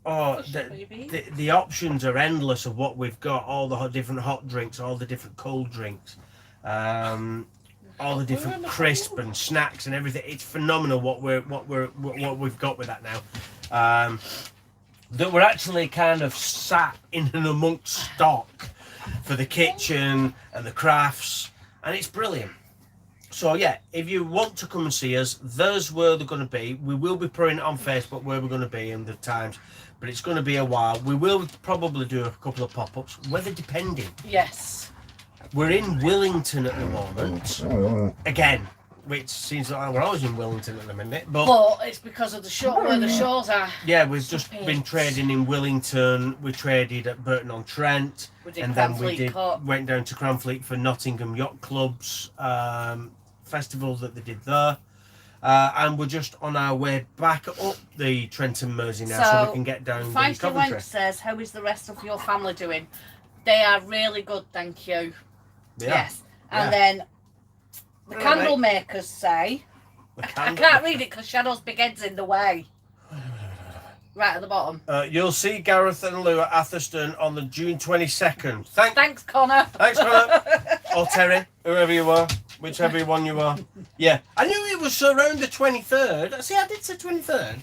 The options are endless of what we've got. All the different hot drinks, all the different cold drinks, all the different crisp and snacks and everything. It's phenomenal what we've got with that now. That we're actually kind of sat in and amongst stock for the kitchen and the crafts, and it's brilliant. So yeah, if you want to come and see us, there's where they're going to be. We will be putting it on Facebook where we're going to be and the times, but it's going to be a while. We will probably do a couple of pop-ups, weather depending. Yes. We're in Willington at the moment, again, which seems like we're always in Willington at the minute, But it's because of the show where the shows are. yeah, we've just been trading in Willington. We traded at Burton-on-Trent, We did and then we Cranfleet Cup. went down to Cranfleet for Nottingham Yacht Club's festival that they did there. And we're just on our way back up the Trent and Mersey now, so we can get down the Feisty Coventry. Wench says, how is the rest of your family doing? They are really good, thank you. Yeah. Yes. And Yeah. then the Right, candle mate. makers say, The I candle- can't read it because Shadow's big head's in the way. Right at the bottom. You'll see Gareth and Lou at Atherstone on the June 22nd. Thanks, Connor. Thanks, Connor. Or Terry, whoever you are, whichever one you are. Yeah, I knew it was around the 23rd. See, I did say 23rd.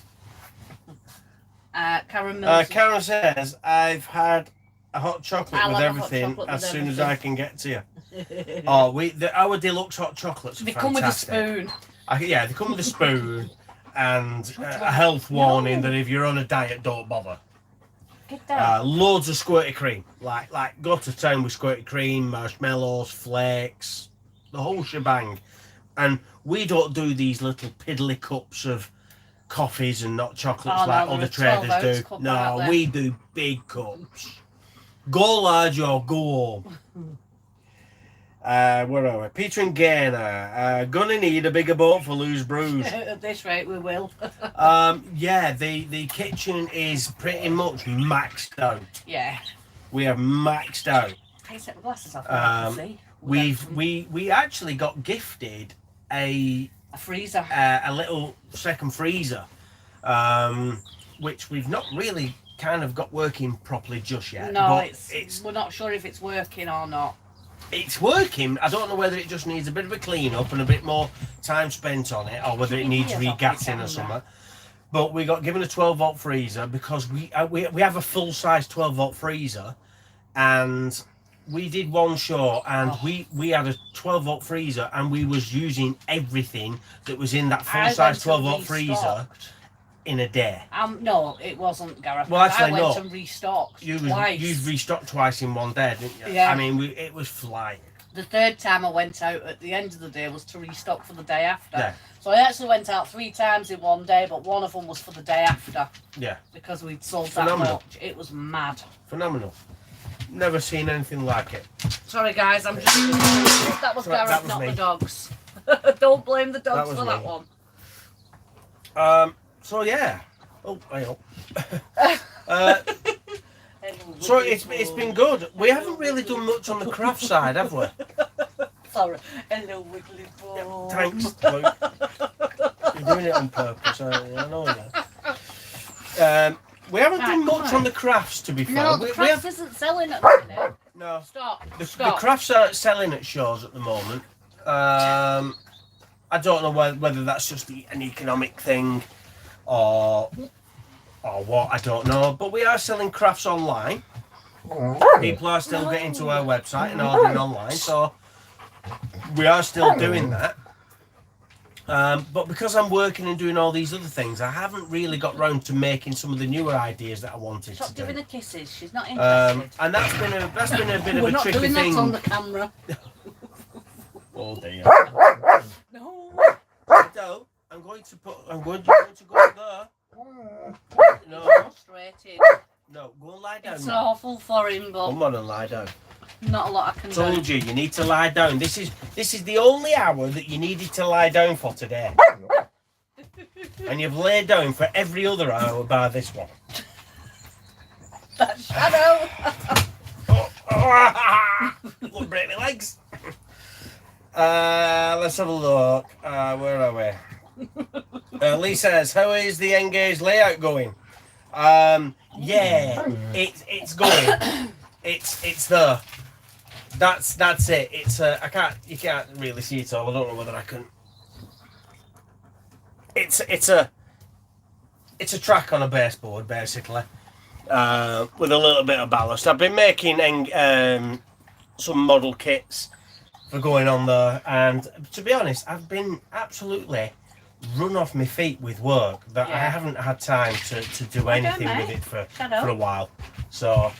Karen Mills. Karen says, I've had a hot chocolate I'll with have a hot everything chocolate as with soon as everything. I can get to you. Oh, our deluxe hot chocolates are They come with a fantastic. spoon. Yeah, they come with a spoon and a health warning that if you're on a diet, don't bother. Get down. Loads of squirty cream, like go to town with squirty cream, marshmallows, flakes, the whole shebang. And we don't do these little piddly cups of coffees and not chocolates Oh, no, like they're other a 12 traders ounce do. cup, aren't No, they? we do big cups. Go large or go home. Where are we? Peter and Gaynor. Gonna need a bigger boat for Lou's Brews. At this rate, we will. Yeah, the kitchen is pretty much maxed out. Yeah. We have maxed out. Can you set my glasses off? I can see. We actually got gifted a freezer. a little second freezer, which we've not really kind of got working properly just yet. No, but it's we're not sure if it's working or not. it's working. I don't know whether it just needs a bit of a clean up and a bit more time spent on it, or whether it needs regassing or something. But we got given a 12-volt freezer because we have a full-size 12-volt freezer, and we did one show and we had a 12-volt freezer and we was using everything that was in that full-size 12-volt freezer in a day. No, it wasn't, Gareth. Well, actually, I went no. and restocked You twice. restocked twice in one day, didn't you? Yeah. I mean, it was flying. The third time I went out at the end of the day was to restock for the day after. Yeah. So I actually went out 3 times in one day, but one of them was for the day after. Yeah. Because we'd sold Phenomenal. that much. It was mad. Phenomenal. Never seen anything like it. Sorry guys, I'm just... That was Sorry, Gareth, that was not me. the dogs. Don't blame the dogs was for that me. one. So yeah. Oh, hang on. So it's been good. We haven't really done much on the craft side, have we? Sorry. Hello, Wiggly Boy. Thanks, Luke. You're doing it on purpose, aren't you? I know you. We haven't done much on the crafts, to be fair. No, the crafts isn't selling at the minute. No. Stop. The crafts aren't selling at shows at the moment. I don't know whether that's just an economic thing or what, I don't know. But we are selling crafts online. People are still getting to our website and ordering online, so we are still doing that. But because I'm working and doing all these other things, I haven't really got round to making some of the newer ideas that I wanted Stop to do. doing the kisses. She's not interested. And that's been a bit of We're a not tricky doing thing. that on the camera. Oh dear. No. No, I'm going to go there. No, Frustrated. no, go and lie down. It's now. awful for him, but Come on and lie down. not a lot I can Told do. you need to lie down. This is the only hour that you needed to lie down for today. And you've laid down for every other hour bar this one. That shadow. Look, break my legs. Let's have a look. Where are we? Lee says, "How is the Engage layout going?" Yeah, it's going. It's there. That's it. It's you can't really see it all. I don't know whether I can. It's a track on a baseboard basically, with a little bit of ballast. I've been making some model kits for going on there, and to be honest, I've been absolutely run off my feet with work that I haven't had time to do anything with it for a while. So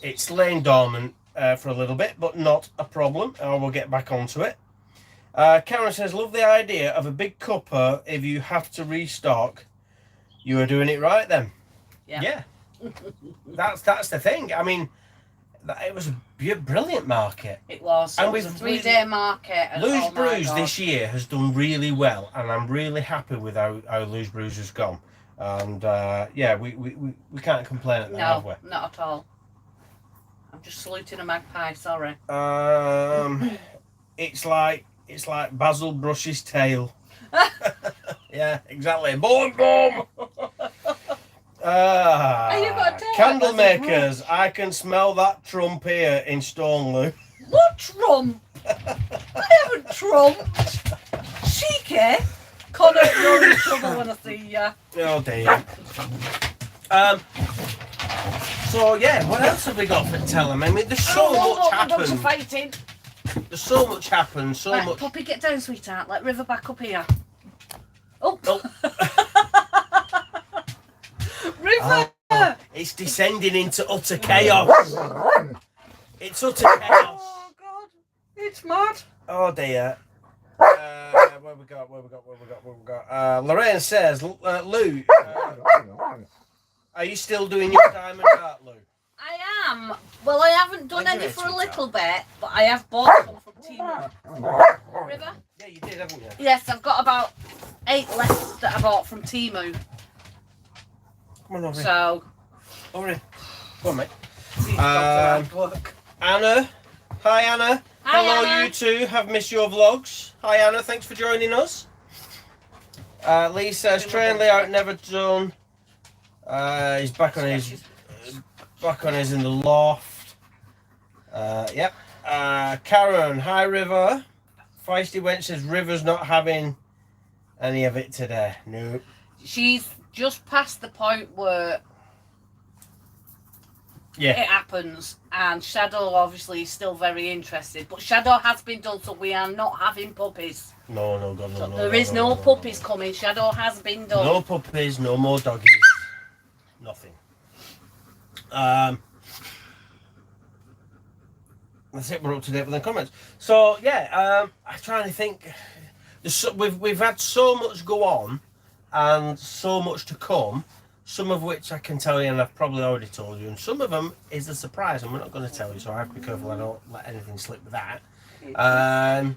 it's laying dormant for a little bit, but not a problem. I will get back onto it. Karen says, "Love the idea of a big cuppa. If you have to restock, you are doing it right then." Yeah. That's the thing. I mean, it was a brilliant market. It was. And It was a 3-day market. And Lou's oh my Brews God. this year has done really well, and I'm really happy with how Lou's Brews has gone. And yeah, we can't complain at that, have we? No, not at all. I'm just saluting a magpie. Sorry. It's like Basil Brush's tail. Yeah, exactly. Boom, boom. you got a tail Candle like Basil makers, I can smell that trump here in Stone, Lou. What trump? I haven't trumped. Cheeky. Connor, you're in trouble when I see ya. Oh dear. So yeah, what else have we got for telling? I mean, there's so much happened. Fighting. There's so much happened. So Right, much. Poppy, get down, sweetheart. Let River back up here. Oh. River. It's descending into utter chaos. It's utter chaos. Oh God, it's mad. Oh dear. Where we got? Lorraine says, Lou, are you still doing your diamond art, Lou? I am. Well, I haven't done When any you for a ate little bit, but I have bought some from Temu. River? Yeah, you did, haven't you? Yes, I've got about 8 left that I bought from Temu. Come on over here. So, Over here. Go on, mate. these dogs are hard work. Anna. Hi, Anna. Hi, Hello, Anna. you two. Have missed your vlogs. Hi, Anna. Thanks for joining us. Lee says, train layout never done. He's back on his in the loft. Yep. Karen, hi River. Feisty Wench says River's not having any of it today. Nope. She's just past the point where it happens, and Shadow obviously is still very interested. But Shadow has been done, so we are not having puppies. No, God, no. There is no puppies coming. Shadow has been done. No puppies, no more doggies. Nothing. That's it. We're up to date with the comments. So yeah, I'm trying to think. We've had so much go on, and so much to come. Some of which I can tell you, and I've probably already told you, and some of them is a surprise, and we're not going to tell you. So I have to be careful I don't let anything slip with that.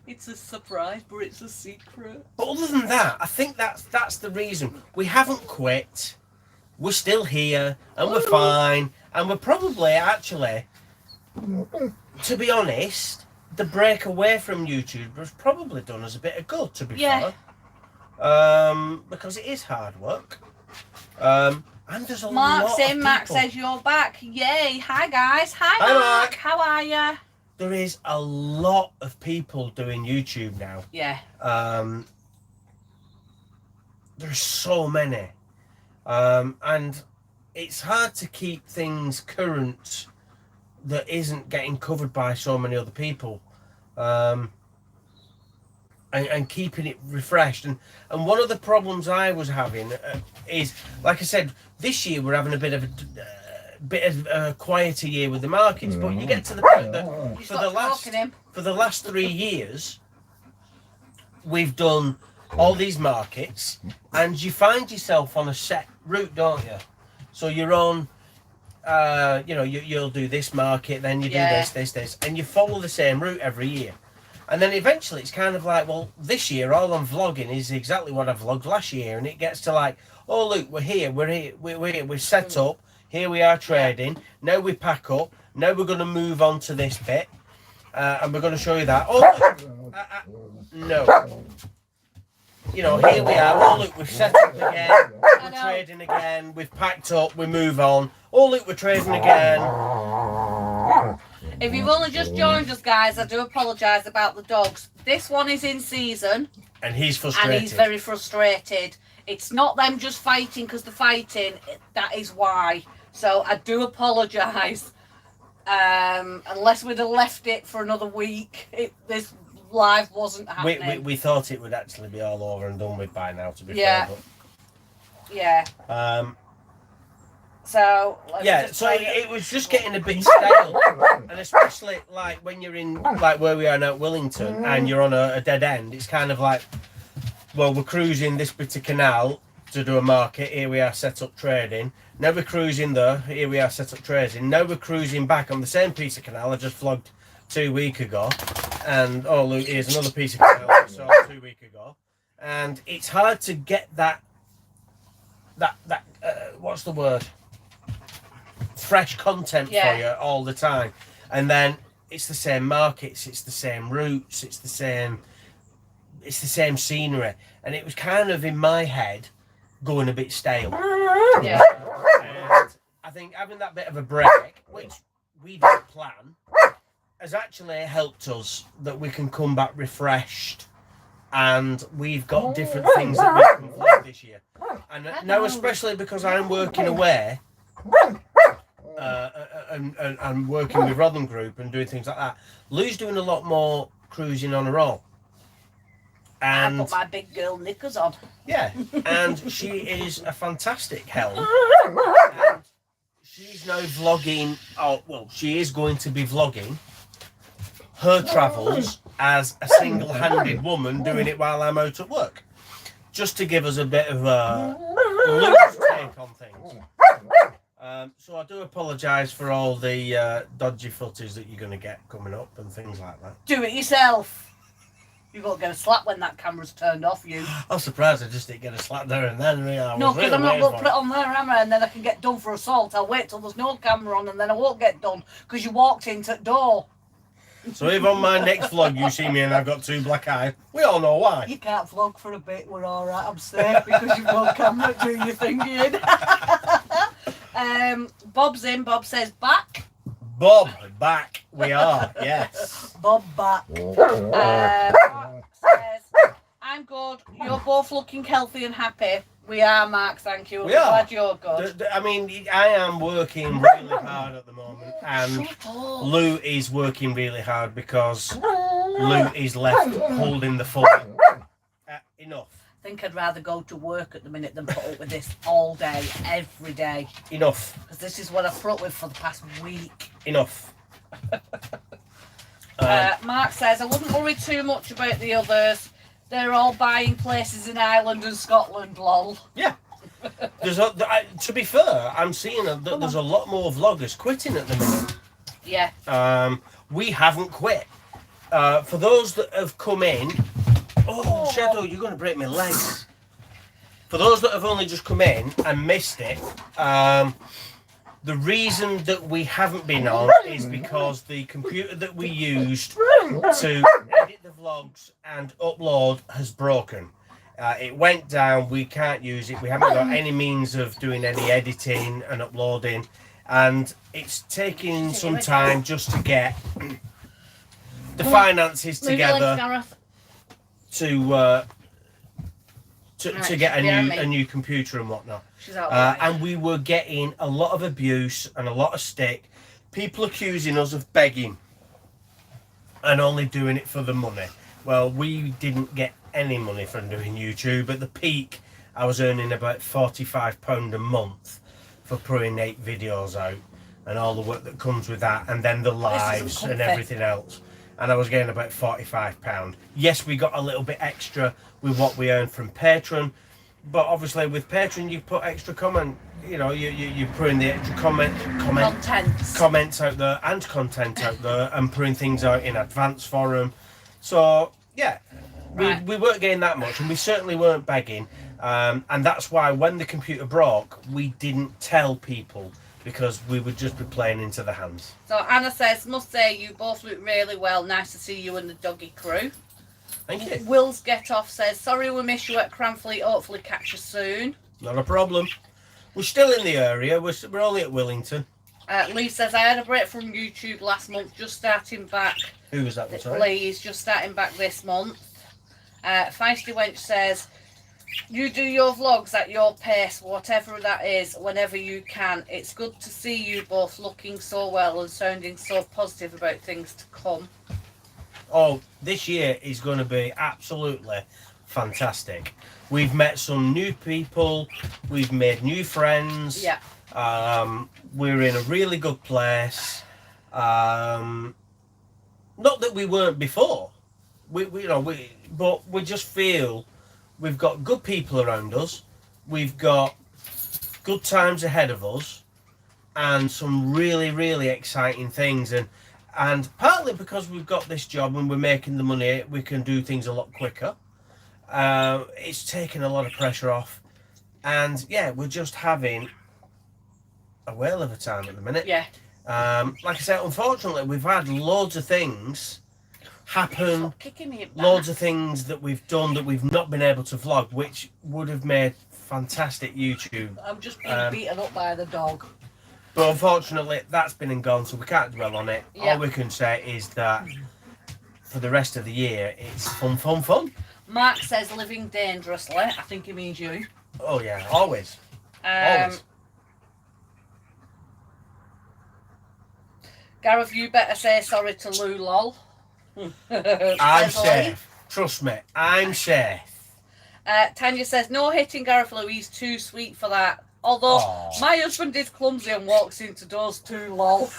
It's a surprise, but it's a secret. But other than that, I think that's the reason we haven't quit. we're still here and we're fine, and we're probably actually, to be honest, the break away from YouTube has probably done us a bit of good, to be fair. Because it is hard work. And there's a Mark's lot in. of Mark people. says you're back. Yay! Hi guys. Hi Hi, Mark. Mark. How are you? There is a lot of people doing YouTube now. Yeah. There's so many. And it's hard to keep things current that isn't getting covered by so many other people. And keeping it refreshed. And one of the problems I was having is, like I said, this year we're having a bit of a quieter year with the markets, but you get to the point that for the last 3 years we've done all these markets, and you find yourself on a set route, don't you? So you're on, you'll do this market, then you do this, and you follow the same route every year. And then eventually it's kind of like, well, this year all I'm vlogging is exactly what I vlogged last year, and it gets to like, oh look, we're here, we're set up, here we are trading, now we pack up, now we're going to move on to this bit, and we're going to show you that. Oh, no. You know, here we are, oh look, we've set up again, we're trading again, we've packed up, we move on, oh look, we're trading again. If you've only just joined us, guys, I do apologise about the dogs. This one is in season. And he's frustrated. And he's very frustrated. It's not them just fighting because they're fighting. That is why. So I do apologise. Unless we'd have left it for another week, this live wasn't happening. We thought it would actually be all over and done with by now, to be fair. But, yeah. So it was just getting a bit stale, and especially like when you're in like where we are now at Willington and you're on a dead end. It's kind of like, well, we're cruising this bit of canal to do a market. Here we are set up trading. Now we're cruising there. Here we are set up trading. Now we're cruising back on the same piece of canal I just vlogged 2 weeks ago, and oh look, here's another piece of canal I saw 2 weeks ago, and it's hard to get that what's the word? Fresh content for you all the time, and then it's the same markets, it's the same routes, it's the same scenery, and it was kind of in my head going a bit stale. Yeah. And I think having that bit of a break, which we didn't plan, has actually helped us that we can come back refreshed, and we've got different things that we can vlog this year. And now, especially because I'm working away. And working with Rodham Group and doing things like that. Lou's doing a lot more cruising on her own. And I put my big girl knickers on. Yeah, and she is a fantastic help. And she's now vlogging, she is going to be vlogging her travels as a single-handed woman doing it while I'm out at work. Just to give us a bit of a loose take on things. So I do apologise for all the dodgy footage that you're going to get coming up and things like that. Do it yourself. You won't get a slap when that camera's turned off, you. I'm surprised I just didn't get a slap there and then. No, because I'm not going to put it on there, am I? And then I can get done for assault. I'll wait till there's no camera on and then I won't get done because you walked into the door. So if on my next vlog you see me and I've got 2 black eyes, we all know why. You can't vlog for a bit, we're alright, I'm safe because you've got camera doing your thing, Ian. Bob's in. Bob says back. Bob, back. We are, yes. Bob back. Mark says, I'm good. You're both looking healthy and happy. We are, Mark, thank you. We are. Glad you're good. I mean, I am working really hard at the moment, and Lou is working really hard because Lou is left holding the fort. Enough. I think I'd rather go to work at the minute than put up with this all day, every day. Enough. Because this is what I've put up with for the past week. Enough. Mark says, I wouldn't worry too much about the others. They're all buying places in Ireland and Scotland, lol. Yeah. To be fair, I'm seeing that there's a lot more vloggers quitting at the minute. Yeah. We haven't quit. For those that have come in... Oh, Shadow, you're going to break my legs. for those that have only just come in and missed it, the reason that we haven't been on is because the computer that we used to edit the vlogs and upload has broken. It went down, we can't use it, we haven't got any means of doing any editing and uploading, and it's taking some time just to get the finances together to get a new computer and whatnot. And we were getting a lot of abuse and a lot of stick. People accusing us of begging and only doing it for the money. Well, we didn't get any money from doing YouTube. At the peak, I was earning about £45 a month for putting 8 videos out and all the work that comes with that, and then the lives and everything else. And I was getting about £45. Yes, we got a little bit extra with what we earned from Patreon, but obviously with Patreon you put extra comment, you know, you're putting the extra comments out there and content out there and putting things out in advance for them. So yeah, we weren't getting that much, and we certainly weren't begging, and that's why when the computer broke we didn't tell people, because we would just be playing into the hands. So Anna says, must say you both look really well. Nice to see you and the doggy crew. Thank you. Will's Get Off says, sorry we miss you at Cranfleet. Hopefully catch you soon. Not a problem. We're still in the area. We're only at Willington. Lee says, I had a break from YouTube last month, just starting back. Who was that one, sorry? Lee is just starting back this month. Feisty Wench says, you do your vlogs at your pace, whatever that is, whenever you can. It's good to see you both looking so well and sounding so positive about things to come. Oh, this year is going to be absolutely fantastic. We've met some new people. We've made new friends. Yeah. We're in a really good place. Not that we weren't before. But we just feel we've got good people around us. We've got good times ahead of us, and some really, really exciting things. And partly because we've got this job and we're making the money, we can do things a lot quicker. It's taken a lot of pressure off, and yeah, we're just having a whale of a time at the minute. Yeah. Like I said, unfortunately, we've had loads of things happen, Kicking me loads of things that we've done that we've not been able to vlog, which would have made fantastic YouTube. I'm just being beaten up by the dog. But unfortunately, that's been and gone, so we can't dwell on it. Yeah. All we can say is that for the rest of the year, it's fun, fun, fun. Mark says living dangerously. I think he means you. Oh yeah, always. Always. Gareth, you better say sorry to Lou, lol. I'm safe. Trust me, I'm safe. Tanya says, no hitting Gareth Lou, he's too sweet for that. Although, my husband is clumsy and walks into doors too, lol.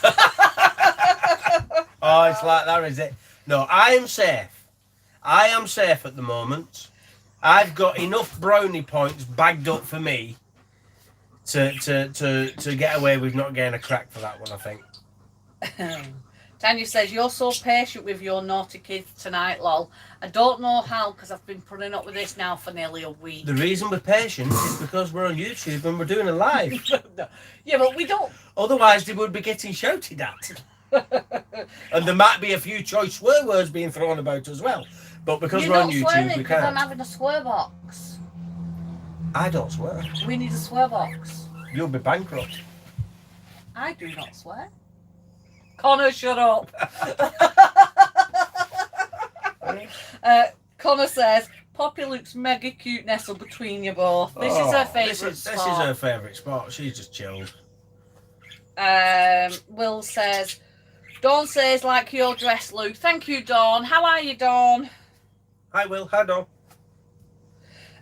Oh, it's like that, is it? No, I am safe. I am safe at the moment. I've got enough brownie points bagged up for me to get away with not getting a crack for that one, I think. Tanya says, you're so patient with your naughty kids tonight, lol. I don't know how, because I've been putting up with this now for nearly a week. The reason we're patient is because we're on YouTube and we're doing a live. Yeah, but we don't. Otherwise, they would be getting shouted at. And there might be a few choice swear words being thrown about as well. But because we're on YouTube, we can't. I'm having a swear box. I don't swear. We need a swear box. You'll be bankrupt. I do not swear. Connor, shut up. Connor says, Poppy looks mega cute nestled between you both. This is her favourite spot. This is her favourite spot. She's just chilled. Will says, Dawn says, like your dress, Luke. Thank you, Dawn. How are you, Dawn? Hi, Will. Hi, Dawn.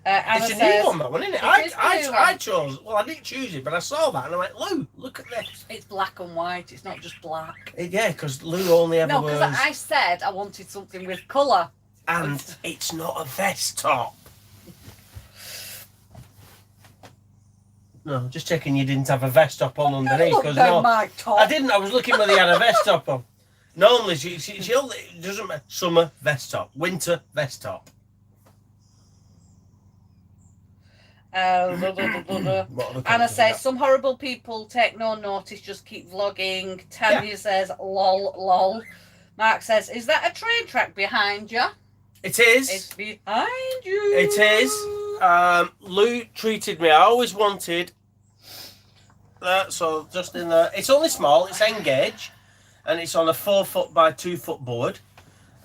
Anna it's a says, new one, though, isn't it? I chose. Well, I didn't choose it, but I saw that and I'm like, Lou, look at this. It's black and white. It's not just black. Yeah, because Lou only ever wears. No, because I said I wanted something with colour. And it's not a vest top. No, just checking you didn't have a vest top on underneath. Because my top. I didn't. I was looking whether you had a vest top on. Normally, she only doesn't matter. Summer vest top, winter vest top. What other Anna comments have we says, got? some horrible people take no notice, just keep vlogging. Tanya says, lol, lol. Mark says, is that a train track behind you? It is. It's behind you. It is. Lou treated me. I always wanted that, so just in there. It's only small. It's Engage, and it's on a 4-foot by 2-foot board.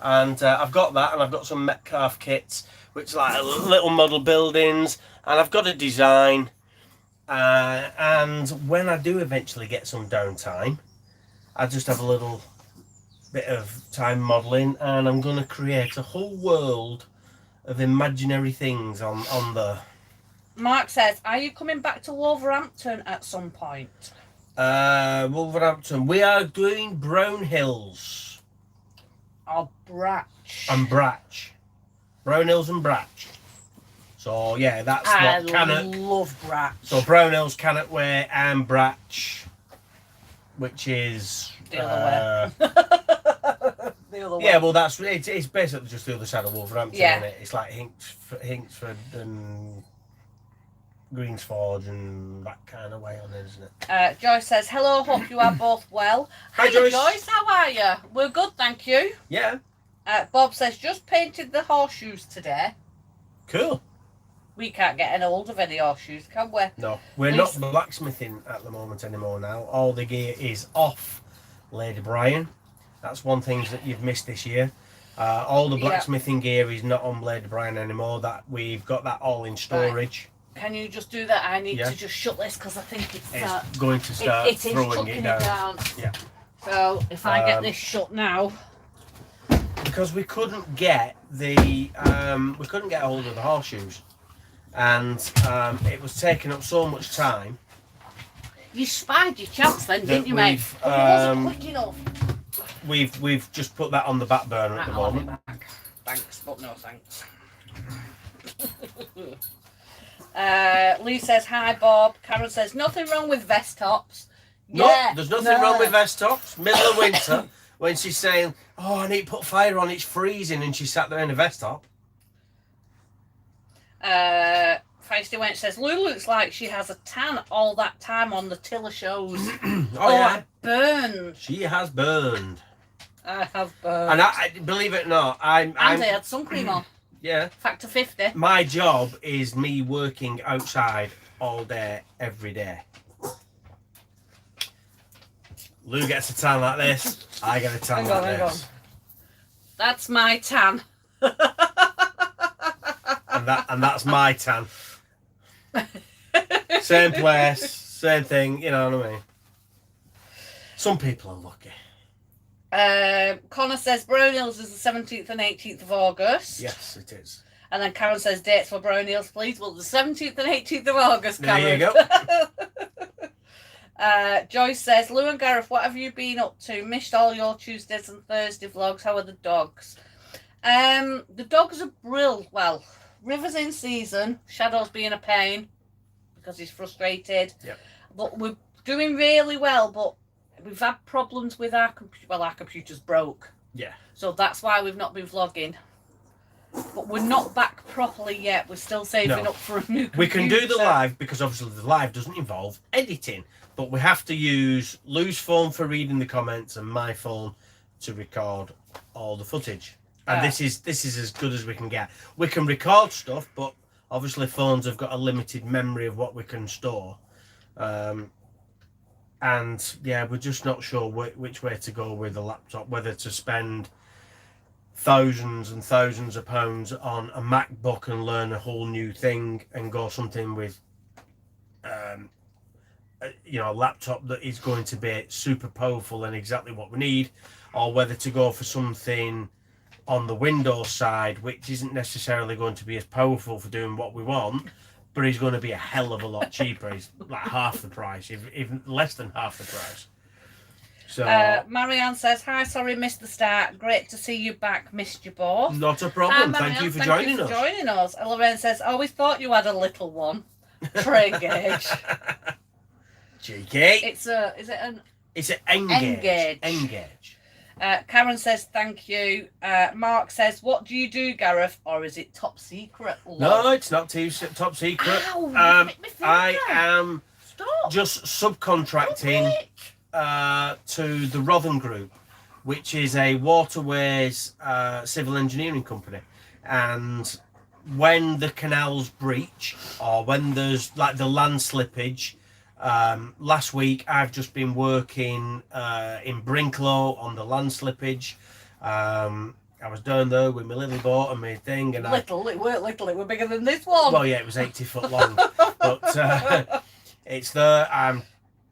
And I've got that, and I've got some Metcalf kits, which are like little model buildings, and I've got a design. And when I do eventually get some downtime, I just have a little bit of time modelling, and I'm going to create a whole world of imaginary things on the... Mark says, are you coming back to Wolverhampton at some point? Wolverhampton. We are doing Brown Hills. Or Bratch. And Bratch. Brown Hills and Bratch. So, yeah, that's I what Cannock... love Bratch. So, Brown Hills, Cannock Way and Bratch, which is... The other way. The other way. Yeah, well, it's basically just the other side of Wolverhampton, Yeah. isn't it? It's like Hinksford and Greensforge and that kind of way on it, isn't it? Joyce says, hello, hope you are both well. Hi, Hiya, Joyce. How are you? We're good, thank you. Yeah. Bob says, just painted the horseshoes today. Cool. We can't get any hold of any horseshoes, can we? No, we're not blacksmithing at the moment anymore now. All the gear is off Lady Brian. That's one thing that you've missed this year. All the blacksmithing gear is not on Lady Brian anymore. That we've got that all in storage. Right. Can you just do that? I need to just shut this because I think it's going to start throwing it down. Yeah. So if I get this shut now, because we couldn't get a hold of the horseshoes, and it was taking up so much time. You spied your chance then, didn't you, mate? But it wasn't quick enough. We've just put that on the back burner at the moment. Thanks, but no thanks. Lee says, hi Bob. Karen says, nothing wrong with vest tops. No, there's nothing wrong with vest tops. Middle of winter, when she's saying, oh, I need to put fire on, it's freezing, and she sat there in a vest top. Feisty Wench says, Lou looks like she has a tan all that time on the Tiller shows. Yeah. I burned. She has burned. I have burned. And I believe it or not, And I had sun cream on. Yeah. Factor 50. My job is me working outside all day, every day. Lou gets a tan like this. I get a tan like this. That's my tan. and that's my tan. Same place, same thing. You know what I mean? Some people are lucky. Connor says Brown Hills is the 17th and 18th of August. Yes, it is. And then Karen says dates for Brown Hills, please. Well, the 17th and 18th of August, Karen. There you go. Joyce says, Lou and Gareth, what have you been up to? Missed all your Tuesdays and Thursday vlogs. How are the dogs? The dogs are brilliant. Well, River's in season. Shadow's being a pain because he's frustrated. Yep. But we're doing really well, but we've had problems with our computer. Well, our computer's broke. Yeah. So that's why we've not been vlogging. But we're not back properly yet. We're still saving up for a new computer. We can do the live because obviously the live doesn't involve editing. But we have to use Lou's phone for reading the comments and my phone to record all the footage. And this is as good as we can get. We can record stuff, but obviously phones have got a limited memory of what we can store. And yeah, we're just not sure which way to go with the laptop, whether to spend thousands and thousands of pounds on a MacBook and learn a whole new thing and go something with a laptop that is going to be super powerful and exactly what we need, or whether to go for something on the Windows side which isn't necessarily going to be as powerful for doing what we want, but is going to be a hell of a lot cheaper. It's like half the price, even less than half the price. So Marianne says, hi, sorry, missed the start. Great to see you back. Missed you both. Not a problem. Hi, Thank you for joining us. Lorraine says, always thought you had a little one. Train gauge. Cheeky. It's an Engage. Engage. Engage. Karen says thank you. Mark says, what do you do, Gareth? Or is it top secret? No, it's not top secret. Ow, I am Stop. just subcontracting to the Rothen Group, which is a waterways civil engineering company. And when the canals breach or when there's like the land slippage, last week I've just been working in Brinklow on the land slippage. I was down there with my little boat and my thing, and it were bigger than this one. Well, yeah, it was 80 foot long, but it's there. I'm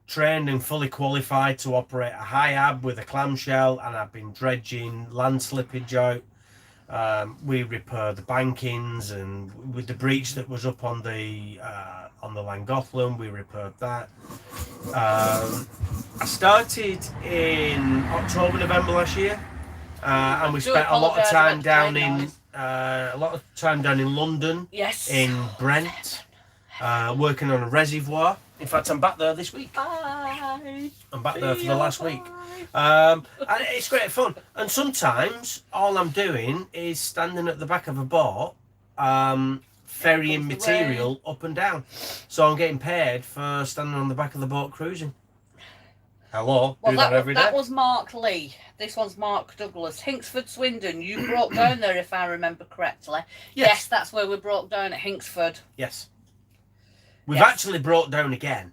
trained and fully qualified to operate a high ab with a clamshell, and I've been dredging land slippage out. We repaired the bankings, and with the breach that was up on the Llangollen, we repaired that. I started in October, November last year, and we spent a lot of time down in London, yes, in Brent, working on a reservoir. In fact, I'm back there this week. Bye. I'm back there for the last week. And it's great fun. And sometimes all I'm doing is standing at the back of a boat, ferrying material up and down. So I'm getting paid for standing on the back of the boat cruising. Hello, well, do that every day. That was Mark Lee. This one's Mark Douglas. Hinksford, Swindon. You broke down there, if I remember correctly. Yes, that's where we broke down at Hinksford. Yes. We've actually brought down again,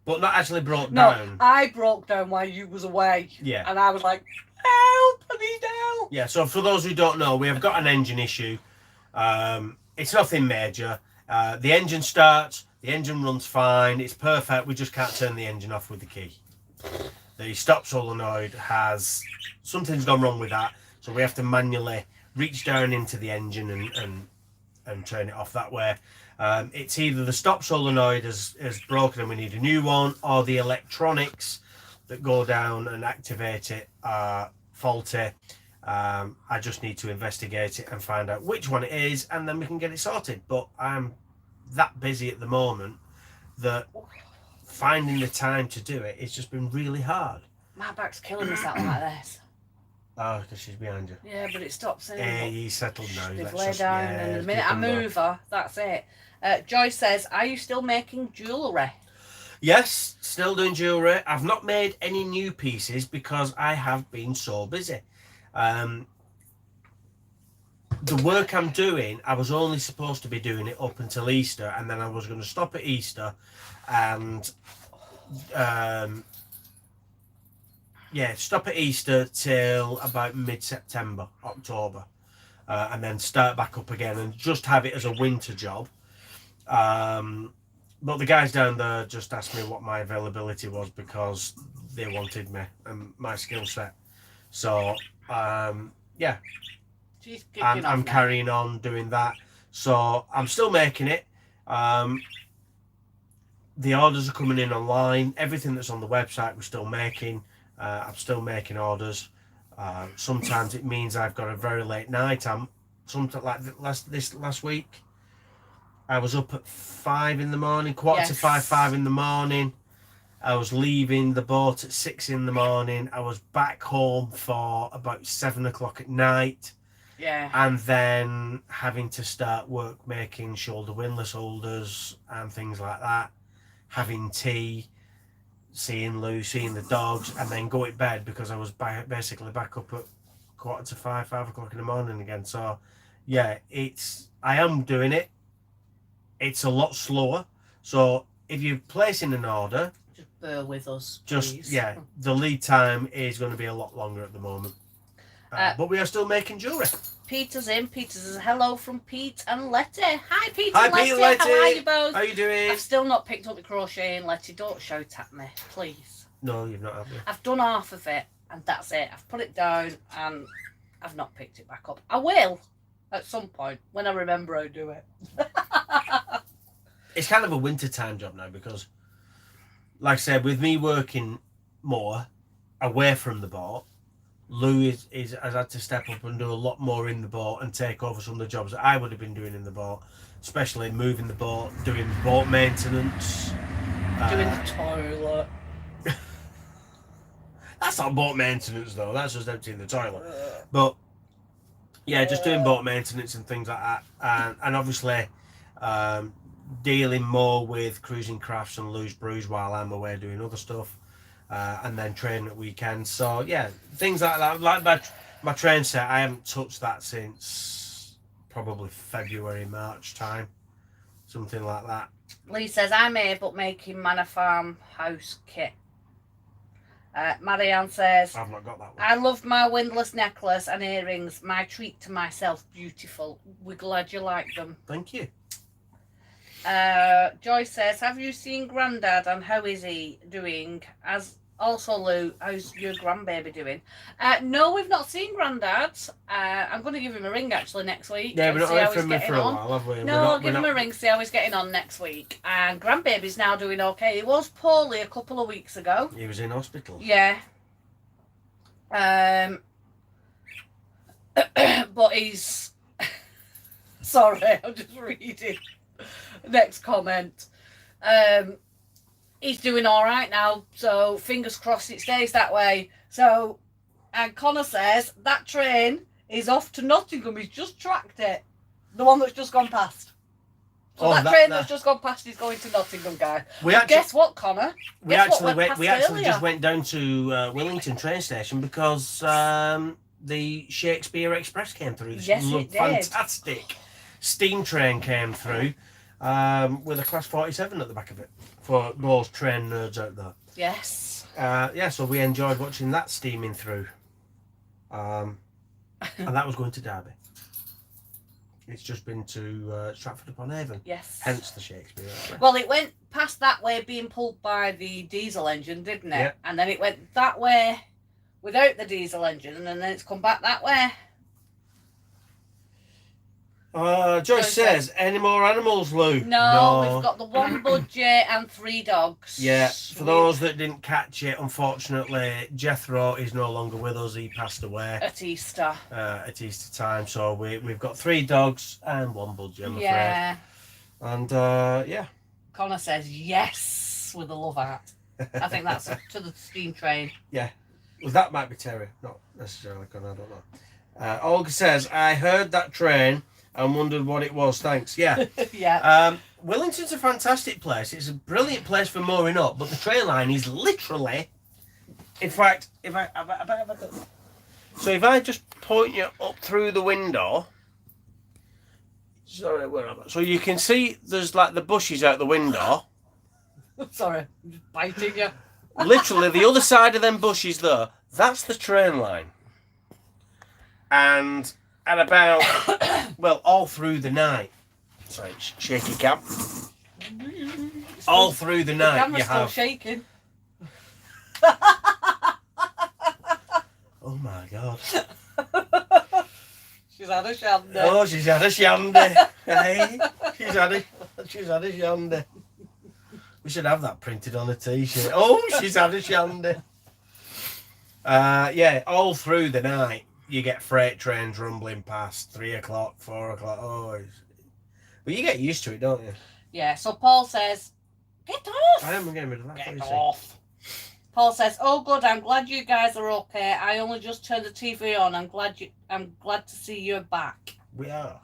but not actually brought down. I broke down while you was away. Yeah. And I was like, help, I need help. Yeah, so for those who don't know, we have got an engine issue. It's nothing major. The engine starts, the engine runs fine, it's perfect, we just can't turn the engine off with the key. The stop solenoid something's gone wrong with that, so we have to manually reach down into the engine and turn it off that way. It's either the stop solenoid is broken and we need a new one, or the electronics that go down and activate it are faulty. I just need to investigate it and find out which one it is, and then we can get it sorted. But I'm that busy at the moment that finding the time to do it, it's just been really hard. My back's killing me something like this. Oh, because she's behind you. Yeah, but it stops. Yeah, he's settled now. They've laid down, and the minute I move her, that's it. Joyce says, are you still making jewellery? Yes, still doing jewellery. I've not made any new pieces because I have been so busy. The work I'm doing, I was only supposed to be doing it up until Easter, and then I was going to stop at Easter and stop at Easter till about mid-September, October, and then start back up again and just have it as a winter job. But the guys down there just asked me what my availability was because they wanted me and my skill set. So I'm carrying on doing that. So I'm still making it. The orders are coming in online. Everything that's on the website we're still making. I'm still making orders. Sometimes it means I've got a very late night. Something like last week. I was up at 5 in the morning, quarter to 5 in the morning. I was leaving the boat at 6 in the morning. I was back home for about 7 o'clock at night. Yeah. And then having to start work making shoulder windlass holders and things like that. Having tea, seeing Lou, seeing the dogs, and then go to bed because I was basically back up at quarter to 5 o'clock in the morning again. So, yeah, I am doing it. It's a lot slower. So if you're placing an order, just bear with us, please. The lead time is going to be a lot longer at the moment. But we are still making jewellery. Peter's in. Peter says hello from Pete and Letty. Hi, Pete Hi, and Letty. Pete and Letty. How are you both? How are you doing? I've still not picked up the crocheting, Letty. Don't shout at me, please. No, you've not, have you? I've done half of it, and that's it. I've put it down, and I've not picked it back up. I will at some point when I remember how to do it. It's kind of a wintertime job now because, like I said, with me working more away from the boat, Lou has had to step up and do a lot more in the boat and take over some of the jobs that I would have been doing in the boat, especially moving the boat, doing boat maintenance. Doing the toilet. That's not boat maintenance though. That's just emptying the toilet. But yeah, just doing boat maintenance and things like that, and obviously dealing more with cruising crafts and loose brews while I'm away doing other stuff, and then training at weekends. So yeah, things like that. Like my train set, I haven't touched that since probably February, March time, something like that. Lee says, I'm able making Manor Farm house kit. Marianne says, I've not got that one. I love my windlass necklace and earrings. My treat to myself. Beautiful. We're glad you like them. Thank you. Joyce says, have you seen Grandad and how is he doing? As also, Lou, how's your grandbaby doing? No, we've not seen Grandad. I'm going to give him a ring actually next week. Yeah, we're not see how heard from he's him for getting a on. while, have we? No, I'll give him a ring, see how he's getting on next week. And grandbaby's now doing okay. He was poorly a couple of weeks ago. He was in hospital. Yeah. But he's... Sorry, I'm just reading. Next comment. He's doing all right now, so fingers crossed it stays that way. So, and Connor says that train is off to Nottingham. He's just tracked it, the one that's just gone past. So that train that's just gone past is going to Nottingham, guys. Guess what, Connor? We actually just went down to Willington train station because the Shakespeare Express came through. This Yes, it did. Fantastic steam train came through with a Class 47 at the back of it for those train nerds out there. Yes. Yeah, so we enjoyed watching that steaming through. And that was going to Derby. It's just been to Stratford-upon-Avon. Yes. Hence the Shakespeare Express. Well, it went past that way being pulled by the diesel engine, didn't it? Yeah. And then it went that way without the diesel engine, and then it's come back that way. Joyce says, any more animals, Lou? No, we've got the one budgie and 3 dogs. Yeah, for those that didn't catch it, unfortunately, Jethro is no longer with us. He passed away at Easter. At Easter time. So we've got 3 dogs and 1 budgie, I'm afraid. And yeah. Connor says yes with a love heart. I think that's to the steam train. Yeah. Well, that might be Terry, not necessarily Connor, I don't know. Olga says, I heard that train and wondered what it was. Thanks. Yeah. Yeah. Wellington's a fantastic place. It's a brilliant place for mooring up, but the train line is literally, in fact, if I just point you up through the window, sorry, where am I? So you can see there's like the bushes out the window. Sorry, I'm just biting you. Literally, the other side of them bushes there, that's the train line. And at about, well, all through the night. Sorry, shaky cam. All through the night, The camera's still shaking. Oh my God. She's had a shandy. Oh, she's had a shandy. Hey, she's had a shandy. We should have that printed on a t-shirt. Oh, she's had a shandy. Yeah, all through the night. You get freight trains rumbling past 3 o'clock, 4 o'clock. Oh, but you get used to it, don't you? Yeah, so Paul says, get off! I am getting rid of that. Get off! Paul says, oh good, I'm glad you guys are okay. I only just turned the TV on. I'm glad to see you're back. We are.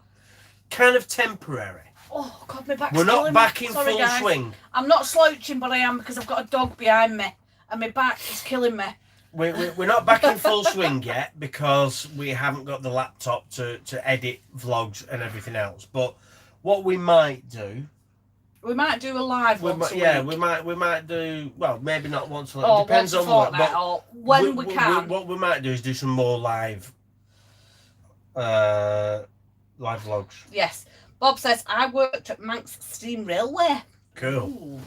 Kind of temporary. Oh God, my back's We're not killing back me. in Sorry, full guys. swing. I'm not slouching, but I am because I've got a dog behind me. And my back is killing me. We're not back in full swing yet because we haven't got the laptop to edit vlogs and everything else. But what we might do, we might do a live once a week. we might do, well, maybe not once a week. Or Depends once on what. fortnight, or when we can. What we might do is do some more live vlogs. Yes. Bob says, I worked at Manx Steam Railway. Cool.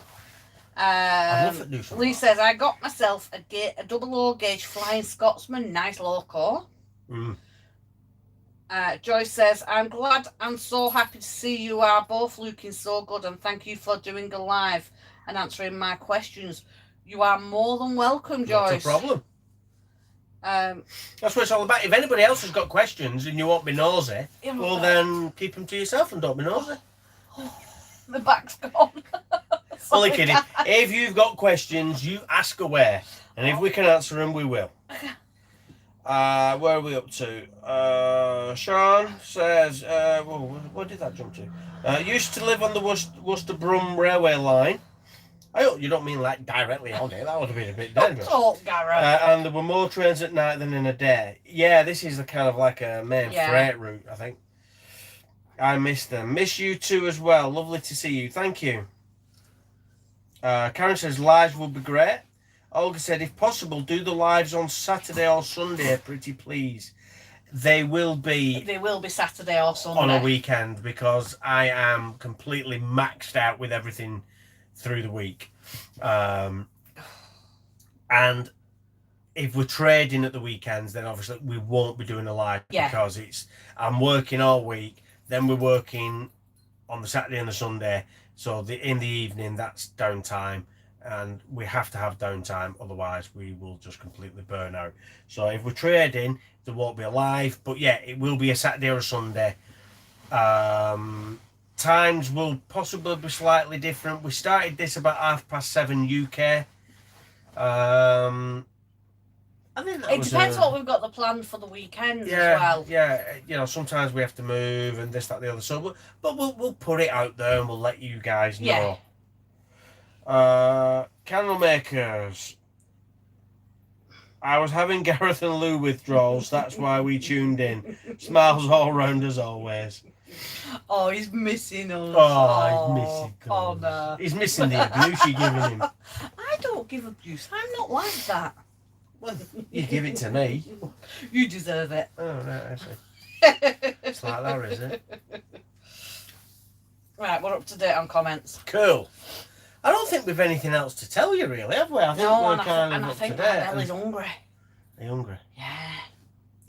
I love it. Lee says, I got myself a double O gauge Flying Scotsman, nice loco. Joyce says, I'm glad and so happy to see you are both looking so good and thank you for doing a live and answering my questions. You are more than welcome, Joyce. Not a problem. That's what it's all about. If anybody else has got questions and you won't be nosy, well then keep them to yourself and don't be nosy. The back's gone. Only kidding. If you've got questions, you ask away. And if we can answer them, we will. Where are we up to? Sean says, what did that jump to? Used to live on the Worcester-Brum railway line. I hope you don't mean like directly on it. That would have been a bit dangerous. Talk, Gareth. And there were more trains at night than in a day. Yeah, this is the kind of like a main freight route, I think. I miss them. Miss you too as well. Lovely to see you. Thank you. Karen says lives would be great. Olga said, if possible, do the lives on Saturday or Sunday, pretty please. They will be Saturday or Sunday. On a weekend, because I am completely maxed out with everything through the week. And if we're trading at the weekends, then obviously we won't be doing a live because I'm working all week, then we're working on the Saturday and the Sunday. So in the evening, that's downtime. And we have to have downtime, otherwise we will just completely burn out. So if we're trading, there won't be a live, but yeah, it will be a Saturday or a Sunday. Times will possibly be slightly different. We started this about 7:30 UK. I think it depends what we've got the plan for the weekend as well. Yeah, you know, sometimes we have to move and this, that, the other. So, but we'll put it out there and we'll let you guys know. Candle makers. I was having Gareth and Lou withdrawals. That's why we tuned in. Smiles all round as always. Oh, he's missing us. Oh, he's missing us. Oh, no. He's missing the abuse you're giving him. I don't give abuse. I'm not like that. Well, you give it to me. You deserve it. Oh, right, I see. It's like that, is it? Right, we're up to date on comments. Cool. I don't think we've anything else to tell you, really, have we? I think we're kind of up to date. My belly's hungry. Are you hungry? Yeah.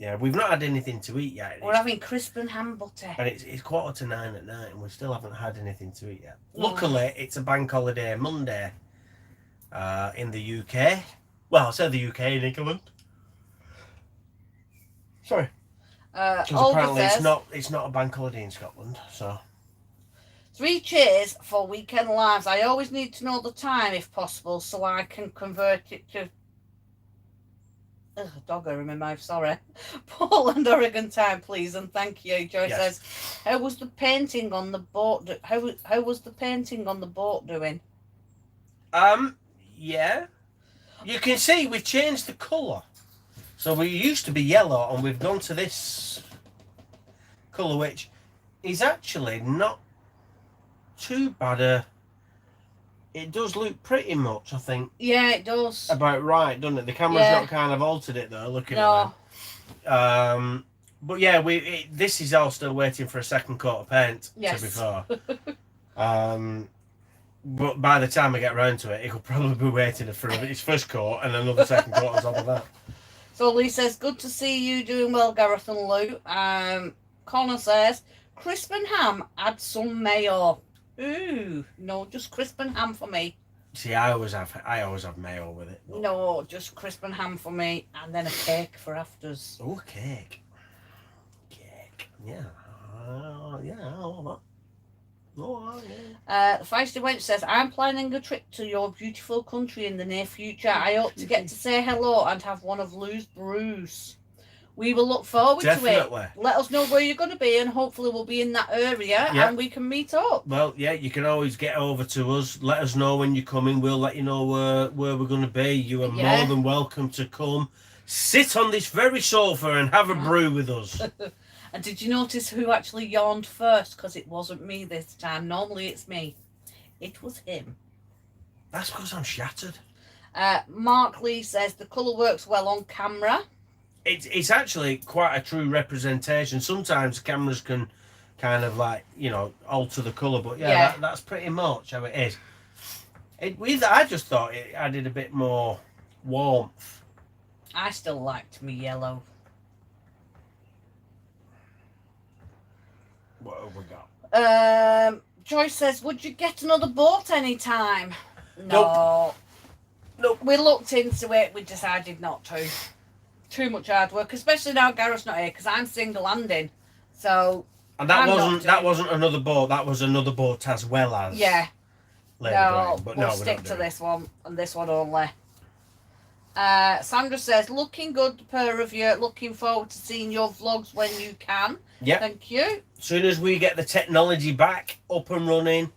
Yeah, we've not had anything to eat yet. We're having crisp and ham butter. And it's 9:15 at night and we still haven't had anything to eat yet. Luckily, it's a bank holiday Monday in the UK. Well, I said the UK in England. Sorry. Because apparently it's not a bank holiday in Scotland, so... 3 cheers for weekend lives. I always need to know the time if possible so I can convert it to dogger in my mouth, sorry. Portland, Oregon time, please, and thank you. Joy says, how was the painting on the boat how was the painting on the boat doing? Yeah. You can see we've changed the colour. So we used to be yellow and we've gone to this colour, which is actually not too bad. It does look pretty much, I think. Yeah, it does. About right, doesn't it? The camera's not kind of altered it though, looking at that. But yeah, this is all still waiting for a second coat of paint, to be fair. But by the time I get round to it, it'll probably be waiting for its first coat and another second coat on top of that. So Lee says, good to see you doing well, Gareth and Lou. Connor says, crisp and ham, add some mayo. Ooh, no, just crisp and ham for me. See, I always have mayo with it. But... No, just crisp and ham for me, and then a cake for afters. Oh, cake. Yeah. Yeah, I love that. Oh, yeah. Feisty Wench says, I'm planning a trip to your beautiful country in the near future. I hope to get to say hello and have one of Lou's brews. We will look forward to it. Let us know where you're going to be and hopefully we'll be in that area and we can meet up. Well, yeah, you can always get over to us. Let us know when you're coming. We'll let you know where we're going to be. You are more than welcome to come. Sit on this very sofa and have a brew with us. And did you notice who actually yawned first? Because it wasn't me this time. Normally it's me. It was him. That's because I'm shattered. Mark Lee says the colour works well on camera. It's actually quite a true representation. Sometimes cameras can kind of like, you know, alter the colour. But that's pretty much how it is. I just thought it added a bit more warmth. I still liked me yellow. What have we got? Joyce says, would you get another boat anytime? No. Nope. We looked into it. We decided not to. Too much hard work, especially now Gareth's not here because I'm single-handing. So. And that wasn't another boat. That was another boat as well as. Yeah. But we'll stick to this one and this one only. Sandra says, looking good, the pair of you. Looking forward to seeing your vlogs when you can. Yeah. Thank you. As soon as we get the technology back up and running,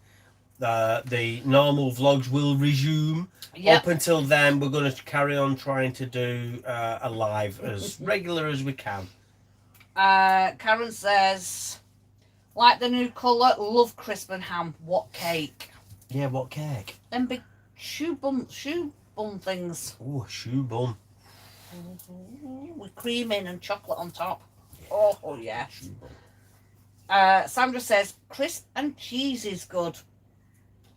the normal vlogs will resume. Yep. Up until then, we're going to carry on trying to do a live as regular as we can. Karen says, like the new colour, love crisp and ham. What cake? Yeah, what cake? Them big shoe bun things. Oh, shoe bun. With cream in and chocolate on top. Oh yeah. Shoe bun. Sandra says, crisp and cheese is good.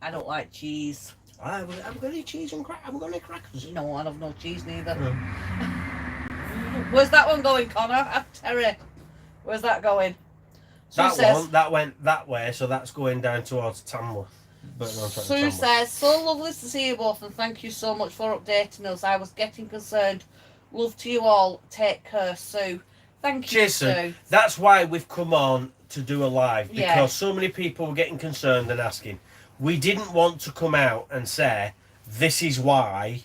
I don't like cheese. I'm going to eat cheese and I'm going to eat crackers. No, I have no cheese neither. Where's that one going, Connor? Terry. Where's that going? That went that way, so that's going down towards Tamworth. Sue says, so lovely to see you both and thank you so much for updating us. I was getting concerned. Love to you all. Take care, Sue. Thank you, Cheers, Sue. That's why we've come on to do a live, because Yeah. so many people were getting concerned and asking. We didn't want to come out and say, this is why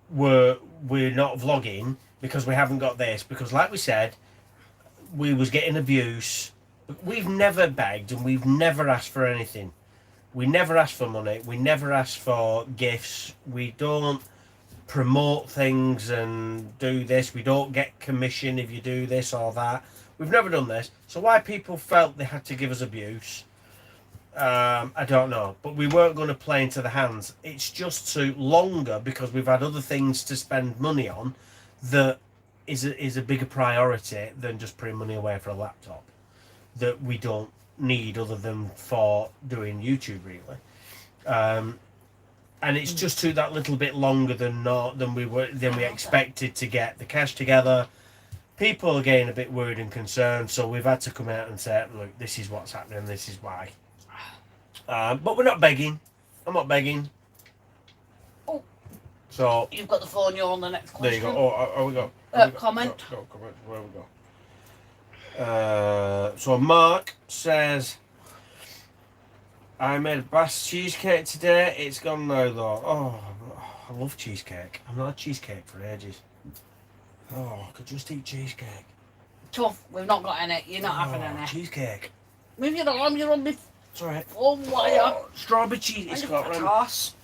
we're not vlogging, because we haven't got this. Because like we said, we was getting abuse. We've never begged and we've never asked for anything. We never ask for money. We never ask for gifts. We don't promote things and do this. We don't get commission if you do this or that. We've never done this. So why people felt they had to give us abuse, I don't know. But we weren't going to play into the hands. It's just too longer because we've had other things to spend money on that is a bigger priority than just putting money away for a laptop that we don't need other than for doing YouTube really. And it's just took that little bit longer than we expected to get the cash together. People are getting a bit worried and concerned, so we've had to come out and say, look, this is what's happening, this is why. But we're not begging. I'm not begging. Oh. So you've got the phone. You're on the next question. There you go. Oh, we go. Comment. Go, comment. Where we go? So Mark says, I made a Bass cheesecake today. It's gone now though. Oh, I love cheesecake. I've not had cheesecake for ages. Oh, I could just eat cheesecake. Tough. We've not got any. You're not having any. Cheesecake. Move your arm. You're on me. It's alright. Oh, wire. Strawberry cheese. It's got toss.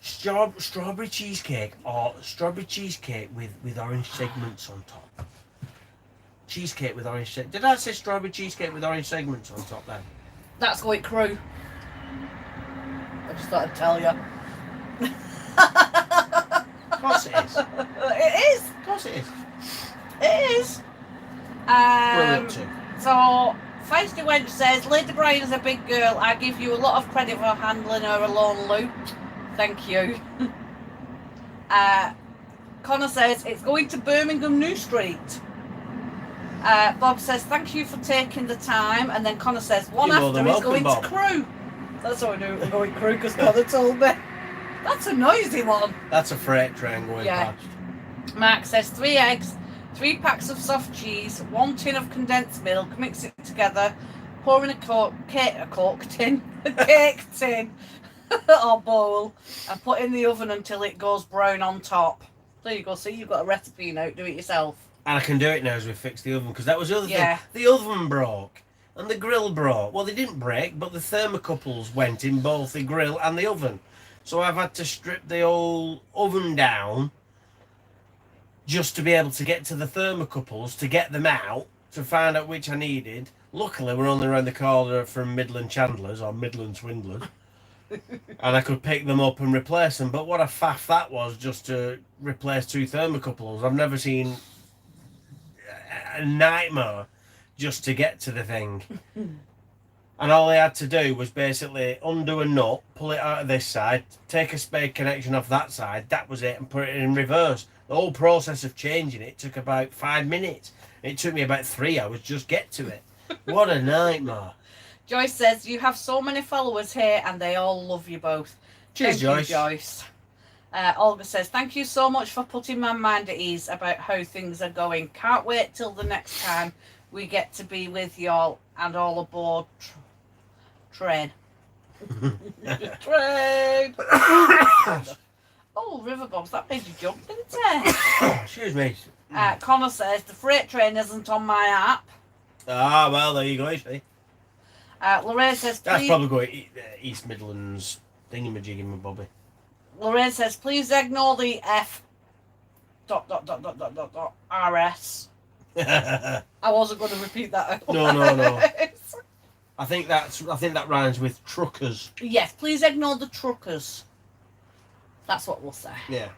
strawberry cheesecake or strawberry cheesecake with orange segments on top. Cheesecake with orange segments. Did I say strawberry cheesecake with orange segments on top then? That's going crew. I just thought I'd tell you. Of course it is. It is. Of course it is. It is. Brilliant too. So, Feisty Wench says, Lady Brian's a big girl. I give you a lot of credit for handling her alone, Lou. Thank you. Connor says, it's going to Birmingham New Street. Bob says, thank you for taking the time. And then Connor says, one You're after is going to Crew. That's how I knew it was going Crew because Connor told me. That's a noisy one. That's a freight train going past. Mark says, 3 eggs, 3 packs of soft cheese, 1 tin of condensed milk, mix it together, pour in a cake tin or bowl, and put in the oven until it goes brown on top. There you go. See, you've got a recipe now. Do it yourself. And I can do it now as we fix the oven, because that was the other Yeah. thing. The oven broke and the grill broke. Well, they didn't break, but the thermocouples went in both the grill and the oven. So I've had to strip the old oven down just to be able to get to the thermocouples, to get them out, to find out which I needed. Luckily, we're only around the corner from Midland Chandlers, or Midland Swindlers. And I could pick them up and replace them. But what a faff that was, just to replace 2 thermocouples. I've never seen a nightmare just to get to the thing. And all I had to do was basically undo a nut, pull it out of this side, take a spade connection off that side, that was it, and put it in reverse. The whole process of changing it took about 5 minutes. It took me about 3 hours just get to it. What a nightmare. Joyce says, you have so many followers here and they all love you both. Cheers, Thank Joyce. you, Joyce. Olga says, thank you so much for putting my mind at ease about how things are going. Can't wait till the next time we get to be with y'all and all aboard train. Train. Oh, river bombs, that made you jump, didn't it? Excuse me. Connor says, the freight train isn't on my app. Ah, well, there you go, you see. Lorraine says, That's please... probably going East Midlands thingy-majiggy, Bobby. Lorraine says, please ignore the F... ... RS. I wasn't going to repeat that. No. I think that rhymes with truckers. Yes, please ignore the truckers. That's what we'll say. Yeah.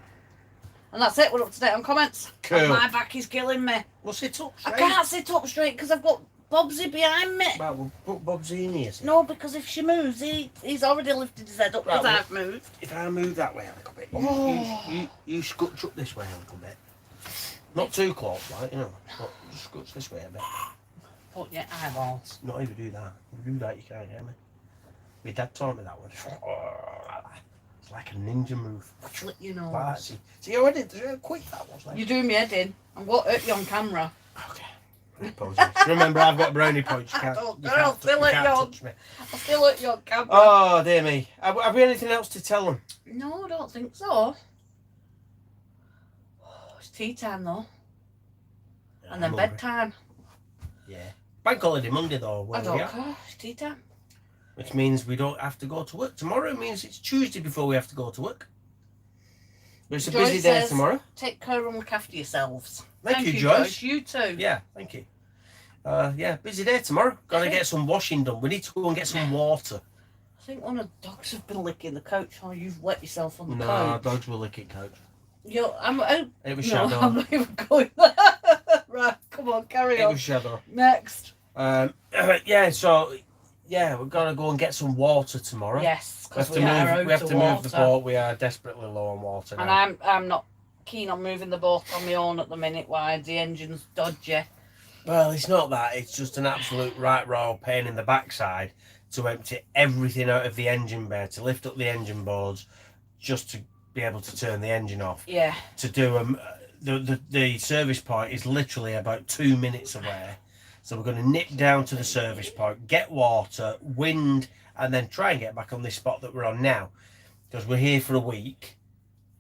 And that's it. We're up to date on comments. Cool. And my back is killing me. Well, sit up straight. I can't sit up straight because I've got Bobsy behind me. Right, we'll put Bobsy in here. No, because if she moves, he's already lifted his head up because I've moved. If I move that way a little bit, you scutch up this way a little bit. Not too close, like, you know. But just scutch this way a bit. Put your eyeballs. Not even do that. If you do that, you can't get me. My dad taught me that one. It's like a ninja move. Flick your nose. Like that. See how I did? See how quick that was? Like. You're doing me head in. I'm going to hurt you on camera. Okay. Remember, I've got brownie points. You can't, I'll still touch me. I'll still hurt you on camera. Oh, dear me. Have we anything else to tell them? No, I don't think so. It's tea time though. And then bedtime. Yeah. Bank holiday Monday though. I don't care. It's tea time. Which means we don't have to go to work. Tomorrow means it's Tuesday before we have to go to work. But it's a busy day tomorrow. Take care and look after yourselves. Thank you, Joyce. You too. Yeah, thank you. Yeah, busy day tomorrow. Got to get some washing done. We need to go and get some water. I think one of the dogs have been licking the couch. Oh, you've wet yourself on the couch. No, dogs will lick it couch. It was Shadow. I'm not even going there. Right, come on, carry on. It was Shadow. Next. Yeah, so... Yeah, we've got to go and get some water tomorrow. Yes, because we have to move the boat. We are desperately low on water now. And I'm not keen on moving the boat on my own at the minute. Why? The engine's dodgy. Well, it's not that. It's just an absolute right royal pain in the backside to empty everything out of the engine bay, to lift up the engine boards, just to be able to turn the engine off. Yeah. To do the service point is literally about 2 minutes away. So we're going to nip down to the service point, get water, wind, and then try and get back on this spot that we're on now. Because we're here for a week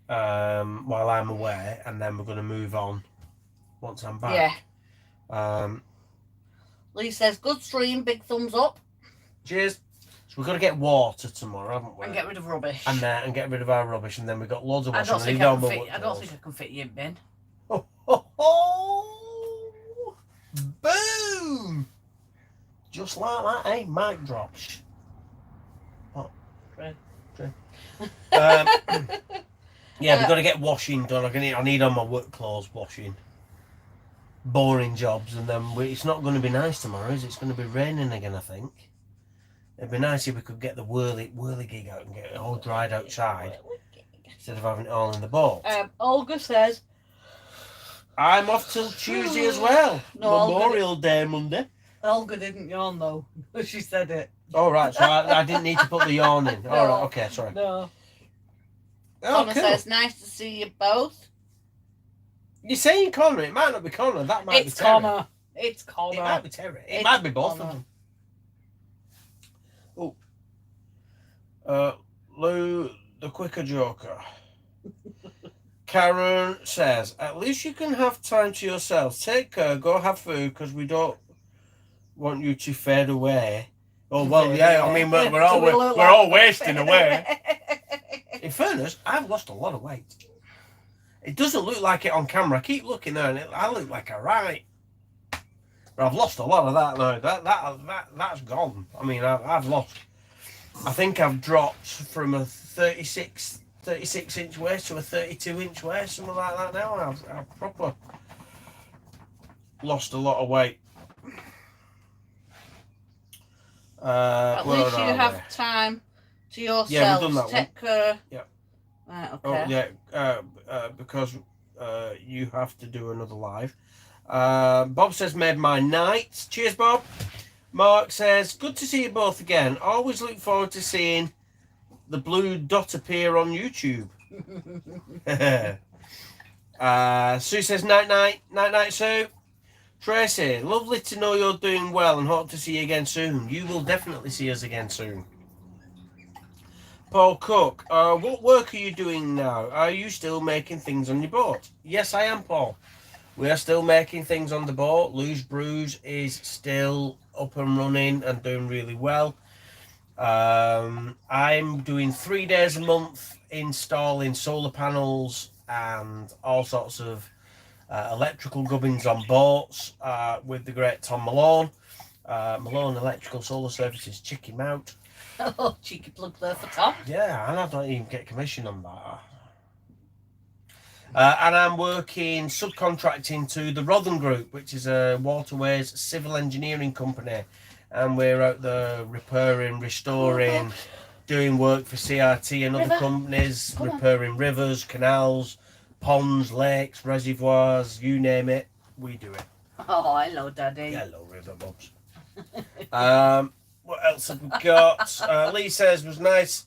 while I'm away, and then we're going to move on once I'm back. Yeah. Lee says, good stream, big thumbs up. Cheers. So we've got to get water tomorrow, haven't we? And get rid of rubbish. And get rid of our rubbish, and then we've got loads of washing. I don't think I can fit you in bin. Oh. Boom! Just like that, eh? Mic drops. What? True. Yeah, we've got to get washing done. I need on my work clothes washing. Boring jobs, and then it's not going to be nice tomorrow, is it? It's going to be raining again, I think. It'd be nice if we could get the whirly gig out and get it all dried outside instead of having it all in the boat. Olga says, I'm off till Tuesday as well. No, Memorial Day Monday. Olga didn't yawn though. She said it. Oh, right. So I didn't need to put the yawn in. All right. Okay. Sorry. No. Oh, Connor says, nice to see you both. You're saying Connor. It might not be Connor. That might be Terry. Connor. It's Connor. It might be Terry. It might be both of them. Oh. Lou, the quicker joker. Karen says, at least you can have time to yourselves. Take care, go have food, because we don't want you to fade away. Oh, well, yeah, I mean, we're all wasting away. In fairness, I've lost a lot of weight. It doesn't look like it on camera. I keep looking there, and I look like a right. But I've lost a lot of that now. That's gone. I mean, I've lost. I think I've dropped from a 36-inch waist to a 32-inch waist, something like that now. I've proper lost a lot of weight. At least you have time to yourself. Yeah, we've done that Take care. Yeah. Right, okay. Oh, yeah, because you have to do another live. Bob says, made my night. Cheers, Bob. Mark says, good to see you both again. Always look forward to seeing the blue dot appear on YouTube. Sue says, night, Sue. Tracy, lovely to know you're doing well and hope to see you again soon. You will definitely see us again soon. Paul Cook, what work are you doing now? Are you still making things on your boat? Yes, I am, Paul. We are still making things on the boat. Brews is still up and running and doing really well. I'm doing 3 days a month installing solar panels and all sorts of electrical gubbins on boats with the great Tom Malone. Malone Electrical Solar Services, check him out. Oh, cheeky plug there for Tom. Yeah, and I don't even get commission on that. And I'm working subcontracting to the Rothen Group, which is a waterways civil engineering company. And we're out there repairing, restoring, doing work for CRT and other companies, repairing rivers, canals, ponds, lakes, reservoirs, you name it, we do it. Oh, hello, Daddy. Hello, river bubs. What else have we got? Lee says was nice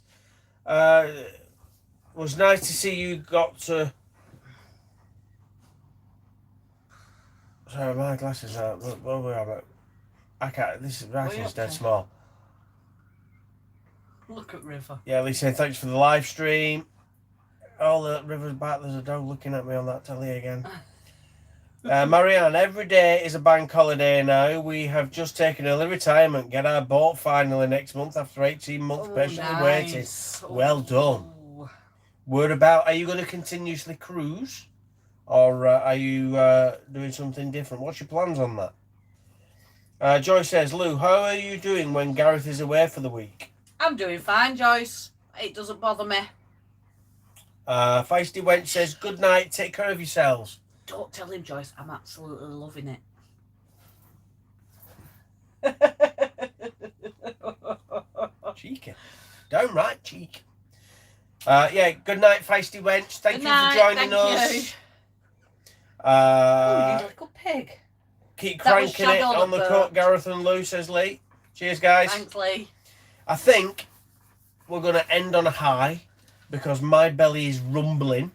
to see you got to. Sorry, my glasses are. What are we about? I can't. This writing's dead small. Look at River. Yeah, Lee saying thanks for the live stream. Oh, the river's back. There's a dog looking at me on that telly again. Marianne, every day is a bank holiday now. We have just taken early retirement. Get our boat finally next month after 18 months patiently waiting. Well done. Word about, are you going to continuously cruise? Or are you doing something different? What's your plans on that? Joyce says, Lou, how are you doing when Gareth is away for the week? I'm doing fine, Joyce. It doesn't bother me. Feisty Wench says, good night, take care of yourselves. Don't tell him, Joyce. I'm absolutely loving it. Cheeky. Downright cheek. Yeah, good night, Feisty Wench. Thank you for joining us. You. Oh, you little pig. Keep cranking it on the cut, Gareth and Lou, says Lee. Cheers, guys. Thanks, Lee. I think we're going to end on a high because my belly is rumbling.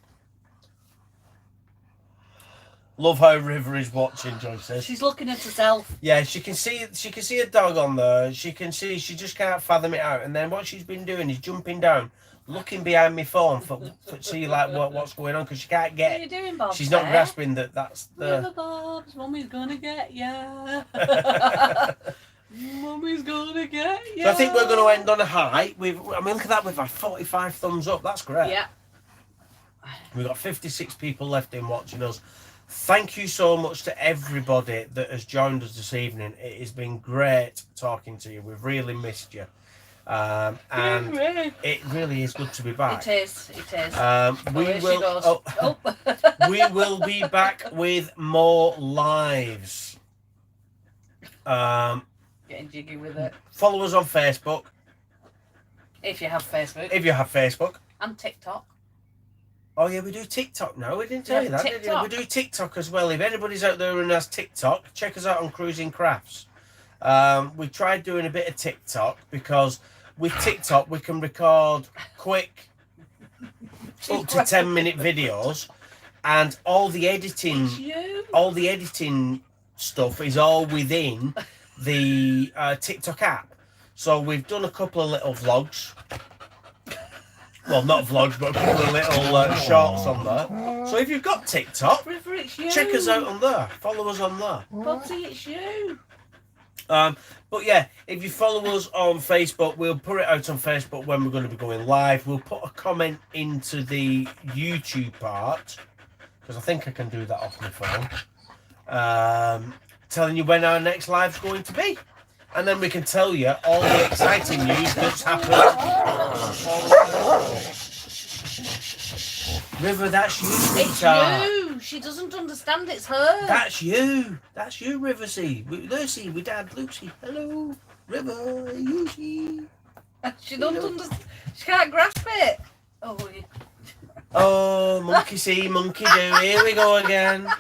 Love how River is watching, Joyce says. She's looking at herself. Yeah, she can see a dog on there. She just can't fathom it out. And then what she's been doing is jumping down, looking behind my phone for see like what's going on because she can't get. What are you doing, Bob? She's not grasping that's the. River Bobs, Mummy's gonna get ya. Mummy's gonna get ya. So I think we're going to end on a high. Look at that. We've had 45 thumbs up. That's great. Yeah. We've got 56 people left in watching us. Thank you so much to everybody that has joined us this evening. It has been great talking to you. We've really missed you. And it really is good to be back. It is. We will be back with more lives. Getting jiggy with it. Follow us on Facebook. If you have Facebook. And TikTok. Oh yeah, we do TikTok now. We didn't tell you that, did we? We do TikTok as well. If anybody's out there who has TikTok, check us out on Cruising Crafts. We tried doing a bit of TikTok because with TikTok we can record quick up to 10-minute videos, and all the editing stuff is all within the TikTok app. So we've done a couple of little vlogs. Well, not vlogs, but a couple of little shorts on there. So if you've got TikTok, River, it's you. check us out on there. Follow us on there. Bobsy, it's you. But yeah, if you follow us on Facebook, we'll put it out on Facebook when we're going to be going live. We'll put a comment into the YouTube part, because I think I can do that off my phone, telling you when our next live's going to be. And then we can tell you all the exciting news that's happened. River, that's you, sweetheart. It's you. She doesn't understand it's her. That's you. That's you, River C. Lucy, with Dad, Lucy. Hello, River, Lucy. She don't understand. She can't grasp it. Oh, yeah. Oh, monkey see, monkey do. Here we go again.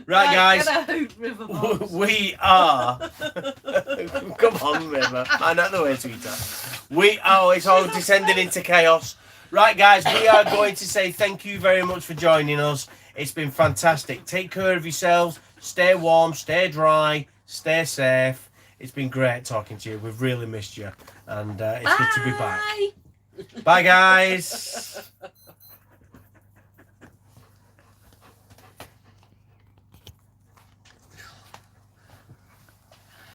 Right, guys, we are. Come on, River. I know the way, sweetheart. It's all descending into chaos. Right, guys, we are going to say thank you very much for joining us. It's been fantastic. Take care of yourselves. Stay warm, stay dry, stay safe. It's been great talking to you. We've really missed you. and it's good to be back. Bye. Bye, guys.